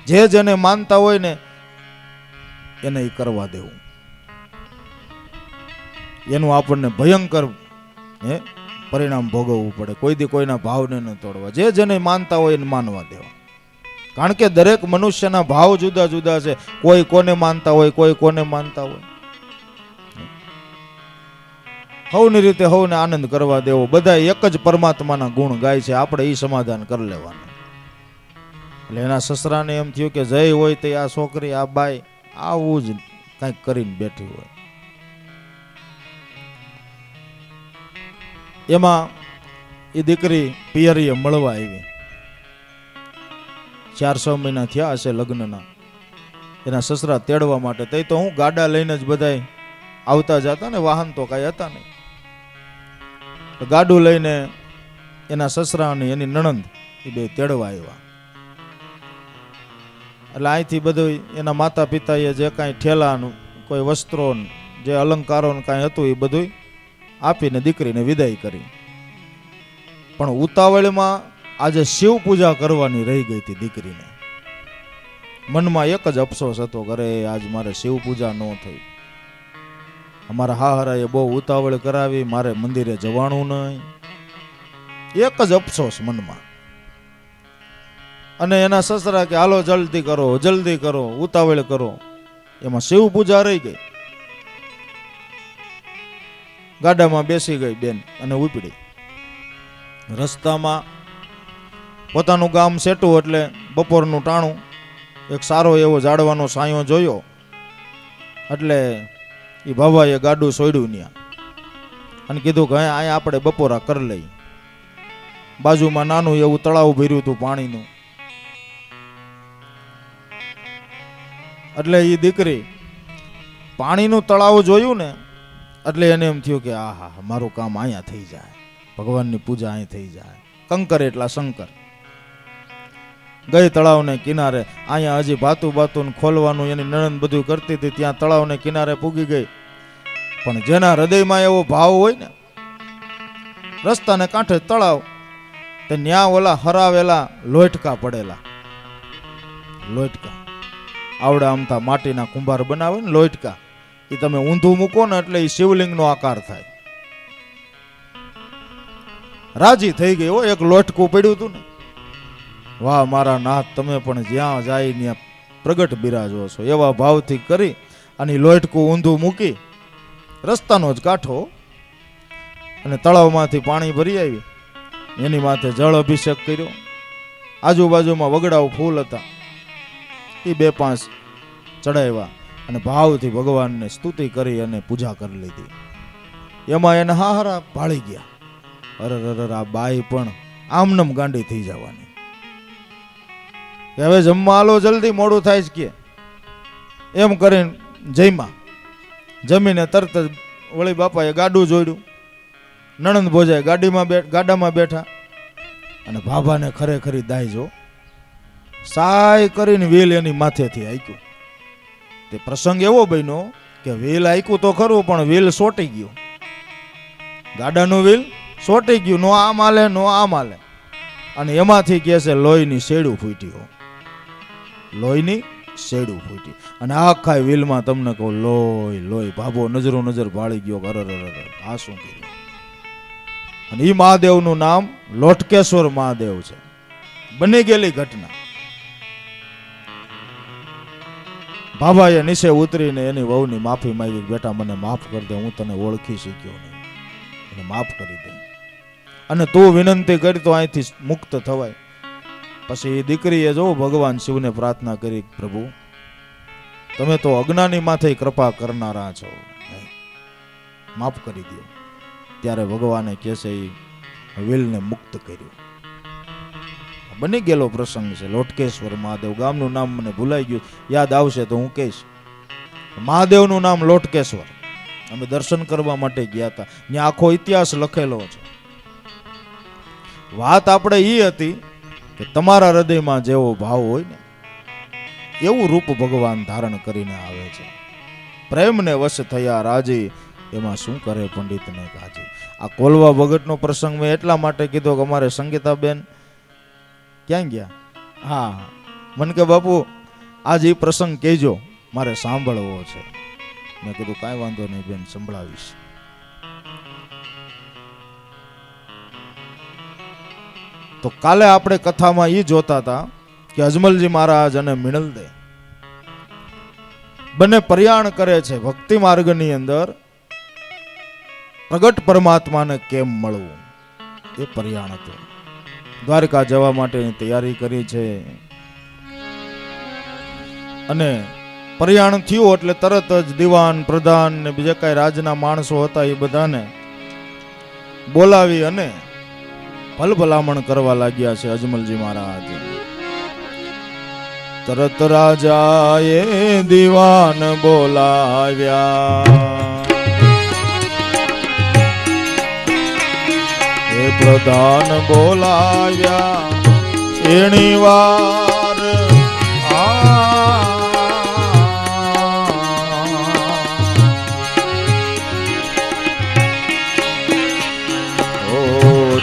જે જેને માનતા હોય ને એને એ કરવા દેવું. એનું આપણને ભયંકર પરિણામ ભોગવવું પડે. કોઈ દી કોઈના ભાવને ન તોડવા. જે જેને માનતા હોય એને માનવા દેવા. કારણ કે દરેક મનુષ્યના ભાવ જુદા જુદા છે. કોઈ કોને માનતા હોય, કોઈ કોને માનતા હોય. હવની રીતે હવને આનંદ કરવા દેવો. બધા એક જ પરમાત્માના ગુણ ગાય છે, આપણે એ સમાધાન કરી લેવાનું. એટલે એના સસરાને એમ થયું કે જય હોય તે આ છોકરી, આ બાઈ આવું જ કંઈક કરીને બેઠી હોય. એમાં એ દીકરી પિયરીએ મળવા આવી. 4-6 મહિના થયા હશે લગ્નના. એના સસરા તેડવા માટે. તે તો હું ગાડા લઈને જ બધાય આવતા જતા ને, વાહન તો કાંઈ હતા નહીં. ગાડું લઈને એના સસરા અને એની નણંદ એ બે તેડવા આવ્યા. એટલે અહીંથી બધું એના માતા પિતાએ જે કાંઈ ઠેલાનું કોઈ વસ્ત્રો જે અલંકારો કાંઈ હતું એ બધું આપીને દીકરીને વિદાય કરી. પણ ઉતાવળમાં આજે શિવ પૂજા કરવાની રહી ગઈ હતી દીકરીને. મનમાં એક જ અફસોસ હતો, ઘરે આજ મારે શિવ પૂજા ન થઈ. અમારા હાહરાએ બહુ ઉતાવળ કરાવી, મારે મંદિરે જવાનું નહીં. એક જ અફસોસ મનમાં. અને એના સસરા કે હાલો જલ્દી કરો, જલ્દી કરો, ઉતાવળ કરો. એમાં શિવ પૂજા રહી ગઈ. ગાડામાં બેસી ગઈ બેન અને ઉપડી. રસ્તામાં પોતાનું ગામ સેટું એટલે બપોરનું ટાણું. એક સારો એવો ઝાડવાનો સાયો જોયો એટલે એ ભાભાએ ગાડું સોડ્યું ત્યાં અને કીધું કે અહીંયા આપણે બપોરા કરી લઈ. બાજુમાં નાનું એવું તળાવ ભર્યું હતું પાણીનું. એટલે એ દીકરી પાણીનું તળાવ જોયું ને એટલે એને એમ થયું કે આહા, મારું કામ અહીંયા થઈ જાય, ભગવાનની પૂજા અહીં થઈ જાય. કંકર એટલા શંકર. ગઈ તળાવને કિનારે. અહીંયા હજી ભાતું ખોલવાનું એની નણંદ બધું કરતી હતી. ત્યાં તળાવને કિનારે પૂગી ગઈ. પણ જેના હૃદયમાં એવો ભાવ હોય ને, રસ્તાને કાંઠે તળાવ, તે ન્યા ઓલા હરાવેલા લોટકા પડેલા. લોટકા આવડા આમથા માટીના કુંભાર બનાવે ને લોટકા, એ તમે ઊંધું મૂકો ને એટલે એ શિવલિંગનો આકાર થાય. રાજી થઈ ગઈ. હો, એક લોટકું પડ્યું હતું ને. વાહ મારા નાથ, તમે પણ જ્યાં જાય ત્યાં પ્રગટ બિરાજો છો. એવા ભાવથી કરી અને લોટકું ઊંધું મૂકી રસ્તાનો જ કાંઠો અને તળાવમાંથી પાણી ભરી આવી. એની માથે જળ અભિષેક કર્યો. આજુબાજુમાં વગડાઓ ફૂલ હતા, એ 2-5 ચડાવ્યા અને ભાવથી ભગવાનને સ્તુતિ કરી અને પૂજા કરી લીધી. એમાં એને હાહારા ભાળી ગયા. અરે આ બાઈ પણ આમનમ ગાંડી થઈ જવાની. હવે જમવા હાલો, જલ્દી મોડું થાય જ કે. એમ કરીને જમ્યા. જમીને તરત જ વળી બાપાએ ગાડું જોડ્યું. નણંદ ભોજાએ ગાડામાં બેઠા અને ભાભાને ખરેખરી દાય જો સાય કરીને વેલ એની માથેથી આક્યું. તે પ્રસંગ એવો બન્યો કે વેલ આક્યું તો ખરું, પણ વેલ સોટી ગયું. ગાડાનું વેલ સોટી ગયું. નો આમ હાલે, નો આમ હાલે. અને એમાંથી કહે છે લોહીની શેડું ફૂટ્યું. લોહીની શેડું ફૂટી અને આખા વિલમાં તમને કહું લોહી લોહી ભાભો નજરો નજર ભાળી ગયો અરર આ શું કર્યું. અને એ મહાદેવનું નામ લોટકેશ્વર મહાદેવ છે. બની ગયેલી ઘટના. ભાભાએ નીચે ઉતરીને એની વહુની માફી માંગી, બેટા મને માફ કરી દે, હું તને ઓળખી શક્યો નહીં, એને માફ કરી દે અને તું વિનંતી કરી તો અહીંથી મુક્ત થવાય. પછી એ દીકરીએ જો ભગવાન શિવને પ્રાર્થના કરી, પ્રભુ તમે તો અજ્ઞાની માથે કૃપા કરનારા છો, માફ કરી દો. ત્યારે ભગવાને કહેશે એ વિલને મુક્ત કર્યું. બની ગયેલો પ્રસંગ છે. લોટકેશ્વર મહાદેવ ગામનું નામ મને ભૂલાઈ ગયું, યાદ આવશે તો હું કહીશ. મહાદેવનું નામ લોટકેશ્વર. અમે દર્શન કરવા માટે ગયા હતા. ત્યાં આખો ઇતિહાસ લખેલો છે. વાત આપણે એ હતી કે તમારા હૃદયમાં જેવો ભાવ હોય ને એવું રૂપ ભગવાન ધારણ કરીને આવે છે. પ્રેમને વશ થયા રાજી, એમાં શું કરે પંડિતને કાજી. આ કોલવા ભગતનો પ્રસંગ મેં એટલા માટે કીધો કે અમારે સંગીતાબેન ક્યાં ગયા? હા, મને કે બાપુ આજ એ પ્રસંગ કહેજો, મારે સાંભળવો છે. મેં કીધું કાંઈ વાંધો નહીં બેન, સંભળાવીશ. તો કાલે આપણે કથામાં એ જોતા હતા કે અજમલજી મહારાજ અને મિણલદે બંને પ્રયાણ કરે છે ભક્તિ માર્ગની અંદર. પ્રગટ પરમાત્માને કેમ મળવું એ પ્રયાણ હતું. દ્વારકા જવા માટેની તૈયારી કરી છે અને પ્રયાણ થયું એટલે તરત જ દિવાન પ્રધાન ને બીજા કઈ રાજના માણસો હતા એ બધાને બોલાવી અને ભલભલામણ કરવા લાગ્યા છે અજમલજી મહારાજ. તરત રાજાએ દિવાન બોલાવ્યા, એ પ્રધાન બોલાવ્યા, એની વાર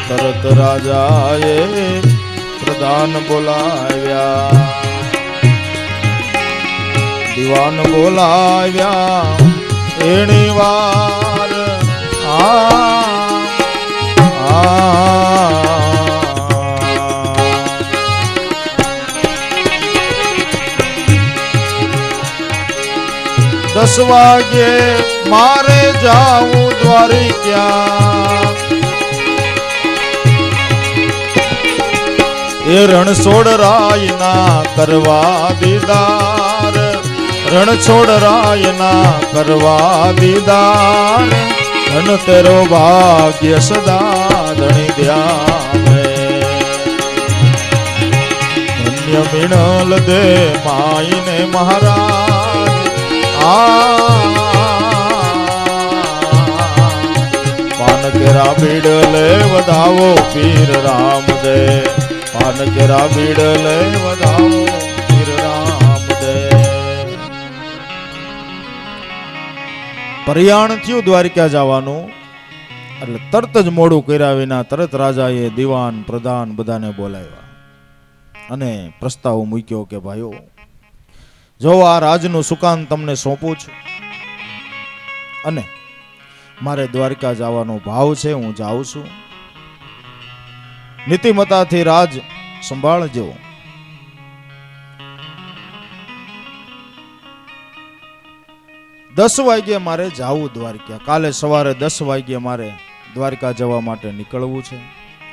તરત રાજાએ પ્રધાન બોલાવ્યા, દિવાન બોલાવ્યા, એની વાર દસ વાગે મારે જાવું દ્વારિકા, એ રણછોડ રાયના કરવા દીદાર, રણછોડ રાયના કરવા દીદાર, ધન તેરો ભાગ્ય સદા ધણી ધ્યાને, ધન્ય મિણલ દે માઈને મહારાજ, પાન કેરા બીડલે વધાવો પીર રામ દે, પાન કેરા બીડલે વધાવો પીર રામ દે. પ્રયાણ થયું દ્વારિકા જવાનું એટલે તરત જ મોડું કર્યા વિના તરત રાજાએ દિવાન પ્રધાન બધાને બોલાવ્યા અને પ્રસ્તાવ મૂક્યો કે ભાઈઓ જો આ રાજનું સુકાન તમને સોંપું છું અને મારે દ્વારકા જવાનો ભાવ છે, હું જાઉં છું, નીતિમતાથી રાજ સંભાળજો. દસ વાગ્યે મારે જાવું દ્વારકા, કાલે સવારે 10 વાગ્યે મારે દ્વારકા જવા માટે નીકળવું છે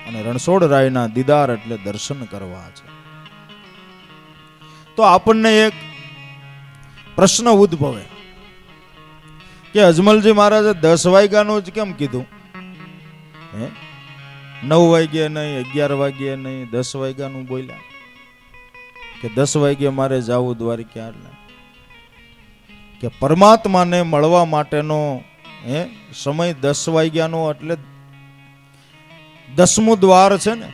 અને રણછોડ રાયના દીદાર એટલે દર્શન કરવા છે. તો આપણને એક પ્રશ્ન ઉદ્ભવે કે અજમલજી મહારાજે 10 વાગ્યાનું જ કેમ કીધું? 9 વાગ્યે નહીં, 11 વાગ્યે નહીં, 10 વાગ્યાનું બોલ્યા કે 10 વાગ્યે મારે જાવું દ્વારકા. એટલે કે પરમાત્માને મળવા માટેનો સમય 10 વાગ્યાનો એટલે 10મું દ્વાર છે ને,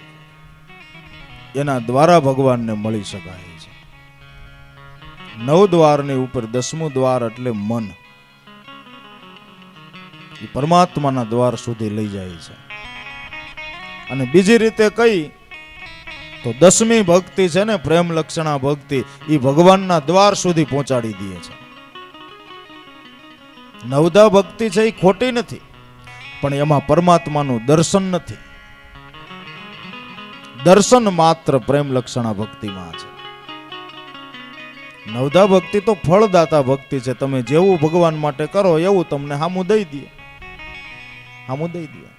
એના દ્વારા ભગવાનને મળી શકાય છે. 9 દ્વારની ઉપર 10મું દ્વાર એટલે મન, એ પરમાત્માના દ્વાર સુધી લઈ જાય છે. અને બીજી રીતે કઈ તો 10મી ભક્તિ છે ને પ્રેમ લક્ષણા ભક્તિ, એ ભગવાનના દ્વાર સુધી પહોંચાડી દે છે. નવધા ભક્તિ છે એ ખોટી નથી, પણ એમાં પરમાત્માનું દર્શન નથી. દર્શન માત્ર પ્રેમ લક્ષણા ભક્તિમાં છે. નવધા ભક્તિ તો ફળદાતા ભક્તિ છે. તમે જેવું ભગવાન માટે કરો એવું તમને હામું દઈ દે, હામું દઈ દે.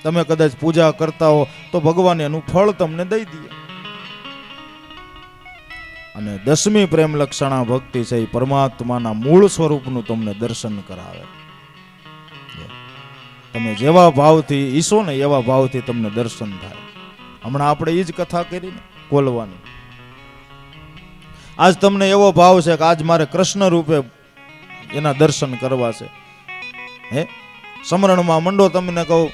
તમે કદાચ પૂજા કરતા હો તો ભગવાન એનું ફળ તમને દઈ દે. અને 10મી પ્રેમ લક્ષણા ભક્તિ છે એ પરમાત્માના મૂળ સ્વરૂપનું તમને દર્શન કરાવે. તમે જેવા ભાવથી ઈશો ને એવા ભાવથી તમને દર્શન થાય. હમણાં આપણે એ જ કથા કરી ને કોલવાની. આજ તમને એવો ભાવ છે કે આજ મારે કૃષ્ણ રૂપે એના દર્શન કરવા છે. હે સમરણમાં મંડો, તમને કહું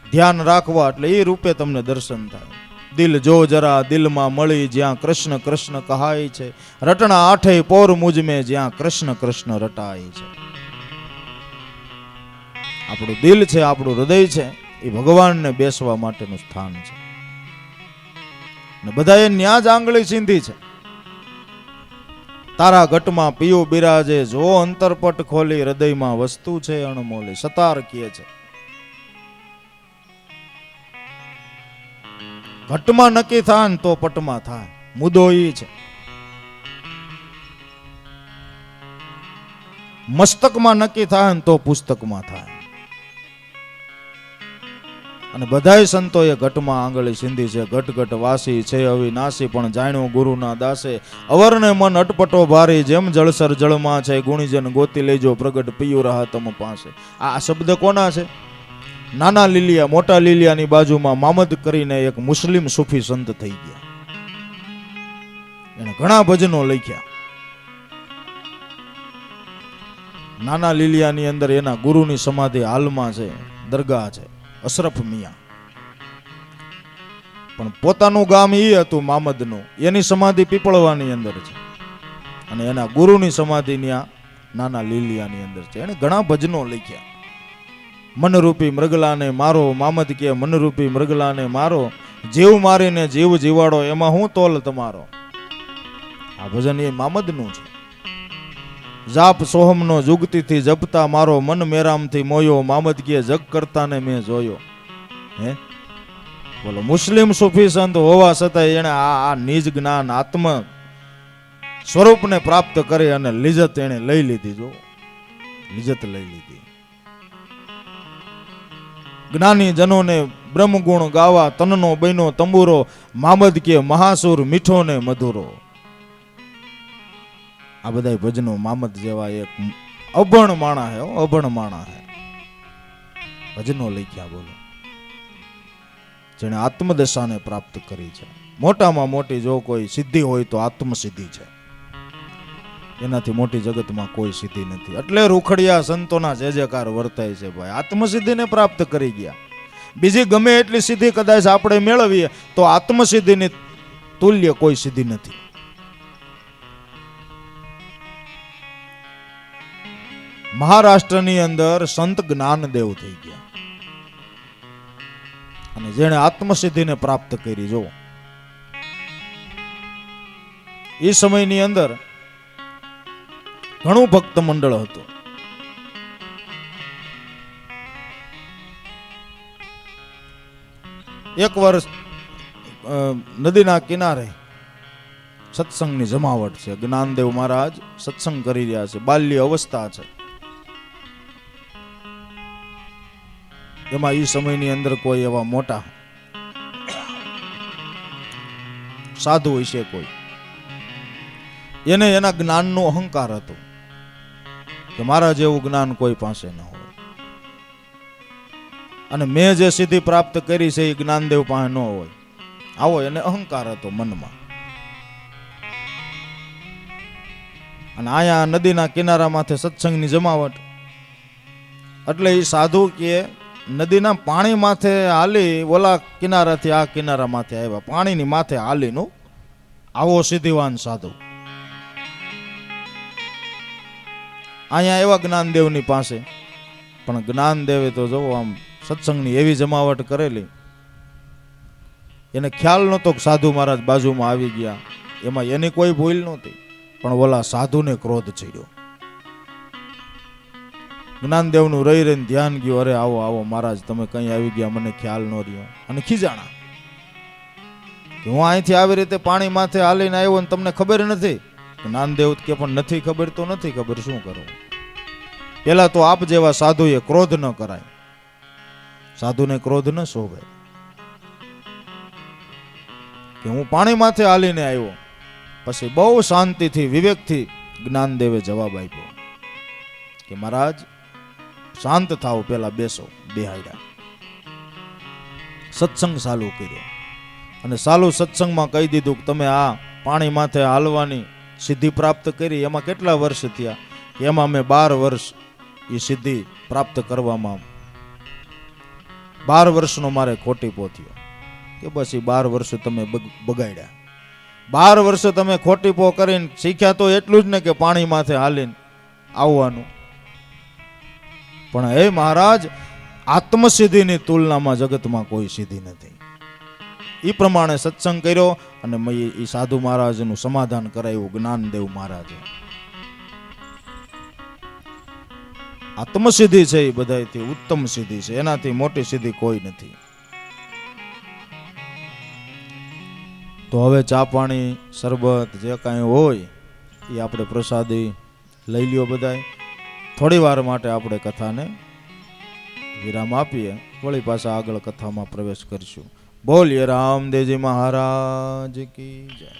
ધ્યાન રાખવા, એટલે એ રૂપે તમને દર્શન થાય. દિલ જો જરા દિલમાં મળી, જ્યાં કૃષ્ણ કૃષ્ણ કહાય છે. રટણા આઠે પોર મુજમે, જ્યાં કૃષ્ણ કૃષ્ણ રટાય છે. આપણું દિલ છે, આપણું હૃદય છે, એ ભગવાનને બેસવા માટેનું સ્થાન છે. ને બધાએ ન્યા જ આંગળી સીંધી છે. તારા ઘટમાં પિયો બિરાજે, જો અંતરપટ ખોલી, હૃદયમાં વસ્તુ છે અણમોલી. સતાર કહે છે ઘટમાં નક્કી થાય ને તો પટમાં થાય. મુદ્દો એ છે. મસ્તકમાં નક્કી થાય ને તો પુસ્તકમાં થાય. અને બધાય સંતોએ ઘટમાં આંગળી સીંધી છે. ઘટ ઘટ વાસી છે અવિનાશી, પણ જાણ્યો ગુરુના દાસે. અવરને મન અટપટો ભારી, જેમ જળસર જળમાં છે. ગુણીજન ગોતી લેજો, પ્રગટ પિયું રહા તમ પાસે. આ શબ્દ કોના છે? નાના લીલિયા મોટા લીલિયાની બાજુમાં મામદ કરીને એક મુસ્લિમ સૂફી સંત થઈ ગયા. એને ઘણા ભજનો લખ્યા. નાના લીલિયાની અંદર એના ગુરુની સમાધિ હાલમાં છે, દરગાહ છે, અશરફ મિયા. પણ પોતાનું ગામ એ હતું મામદનું, એની સમાધિ પીપળવાની અંદર છે, અને એના ગુરુની સમાધિ ત્યાં નાના લીલિયાની અંદર છે. એને ઘણા ભજનો લખ્યા. મનરૂપી મૃગલાને મારો, મામદ કે મનરૂપી મૃગલાને મારો. જીવ મારીને જીવ જીવાડો, એમાં હું તોલ તમારો. આ ભજન એ મામદનું છે. જાપ સોહમનો જુગતીથી જપતા મારો, મન મેરામથી મોયો. મામદ કે જગ કરતાને મેં જોયો. હે બોલો, મુસ્લિમ સૂફી સંત હોવા છતાં એને આ નિજ જ્ઞાન આત્મ સ્વરૂપને પ્રાપ્ત કરી અને લિજ્જત એને લઈ લીધી. જો લિજ્જત લઈ લીધી. જ્ઞાની જનોને બ્રહ્મગુણ ગાવા, તનનો બૈનો તંબુરો. મામદ કે મહાસુર મીઠો ને મધુરો. આ બધા ભજનો મામદ જેવા એક અભણ માણા હે, અભણ માણા હે, ભજનો લખ્યા. બોલો, જેને આત્મદશાને પ્રાપ્ત કરી છે. મોટામાં મોટી જો કોઈ સિદ્ધિ હોય તો આત્મસિદ્ધિ છે. એનાથી મોટી જગતમાં કોઈ સિદ્ધિ નથી. એટલે રૂખડિયા સંતોના જય જયકાર વર્તાય છે. ભાઈ આત્મસિદ્ધિને પ્રાપ્ત કરી ગયા. બીજી ગમે એટલી સિદ્ધિ કદાચ આપણે મેળવીએ તો આત્મસિદ્ધિની તુલ્ય કોઈ સિદ્ધિ નથી. મહારાષ્ટ્રની અંદર સંત જ્ઞાનદેવ થઈ ગયા, અને જેણે આત્મસિદ્ધિને પ્રાપ્ત કરી. જો એ સમયની અંદર ઘણું ભક્ત મંડળ હતું. એક વર્ષ નદીના કિનારે સત્સંગની જમાવટ છે. જ્ઞાનદેવ મહારાજ સત્સંગ કરી રહ્યા છે. બાલ્ય અવસ્થા છે. એમાં એ સમયની અંદર કોઈ એવા મોટા સાધુ હોય છે કોઈ, એને એના જ્ઞાનનો અહંકાર હતો કે મારા જેવું જ્ઞાન કોઈ પાસે ન હોય, અને મેં જે સિદ્ધિ પ્રાપ્ત કરી છે એ જ્ઞાનદેવ પાસે ન હોય. આવો એને અહંકાર હતો મનમાં. અને આયા નદીના કિનારા માથે સત્સંગની જમાવટ, એટલે એ સાધુ કે નદીના પાણી માથે હાલી ઓલા કિનારાથી આ કિનારા માથે આવ્યા. પાણીની માથે હાલીનું આવો સિદ્ધિવાન સાધુ. અહીંયા એવા જ્ઞાનદેવની પાસે, પણ જ્ઞાનદેવે તો જો આમ સત્સંગની એવી જમાવટ કરેલી એને ખ્યાલ નહોતો કે સાધુ મહારાજ બાજુમાં આવી ગયા. એમાં એની કોઈ ભૂલ નહોતી, પણ ઓલા સાધુને ક્રોધ ચડ્યો. જ્ઞાનદેવનું રહી રહીને ધ્યાન ગયું, અરે આવો આવો મહારાજ, તમે કઈ આવી ગયા, મને ખ્યાલ ન રહ્યો. અને ખીજાણા કે હું અહીંથી આવી રીતે પાણી માથે હાલીને આવ્યો ને તમને ખબર નથી. જ્ઞાનદેવ કે પણ નથી ખબર તો નથી ખબર, શું કરું? પેલા તો આપ જેવા સાધુએ ક્રોધ ન કરાય, સાધુને ક્રોધ ન શોભે. કે હું પાણી માથે હાલીને આવ્યો. પછી બહુ શાંતિથી વિવેકથી જ્ઞાનદેવે જવાબ આપ્યો કે મહારાજ શાંત થાઓ, પેલા બેસો. બેહાડ્યા, સત્સંગ ચાલુ કર્યો અને ચાલુ સત્સંગમાં કહી દીધું કે તમે આ પાણી માથે હાલવાની સિદ્ધિ પ્રાપ્ત કરી, એમાં કેટલા વર્ષ થયા? એમાં મેં 12 વર્ષ એ સિદ્ધિ પ્રાપ્ત કરવામાં 12 વર્ષનો મારે ખોટીપો થયો. કે બસ એ 12 વર્ષ તમે બગાડ્યા. 12 વર્ષ તમે ખોટીપો કરીને શીખ્યા તો એટલું જ ને કે પાણી માથે હાલીને આવવાનું. પણ હે મહારાજ, આત્મસિદ્ધિની તુલનામાં જગતમાં કોઈ સિદ્ધિ નથી. એ પ્રમાણે સત્સંગ કર્યો અને એ સાધુ મહારાજનું સમાધાન કરાયું જ્ઞાનદેવ મહારાજે. આત્મસિદ્ધિ છે એ બધાથી ઉત્તમ સિદ્ધિ છે, એનાથી મોટી સિદ્ધિ કોઈ નથી. તો હવે ચા પાણી શરબત જે કાંઈ હોય એ આપણે પ્રસાદી લઈ લ્યો બધાય. થોડી વાર માટે આપણે કથાને વિરામ આપીએ, વળી પાછા આગળ કથામાં પ્રવેશ કરશું. બોલીએ રામદેવજી મહારાજ કી જય.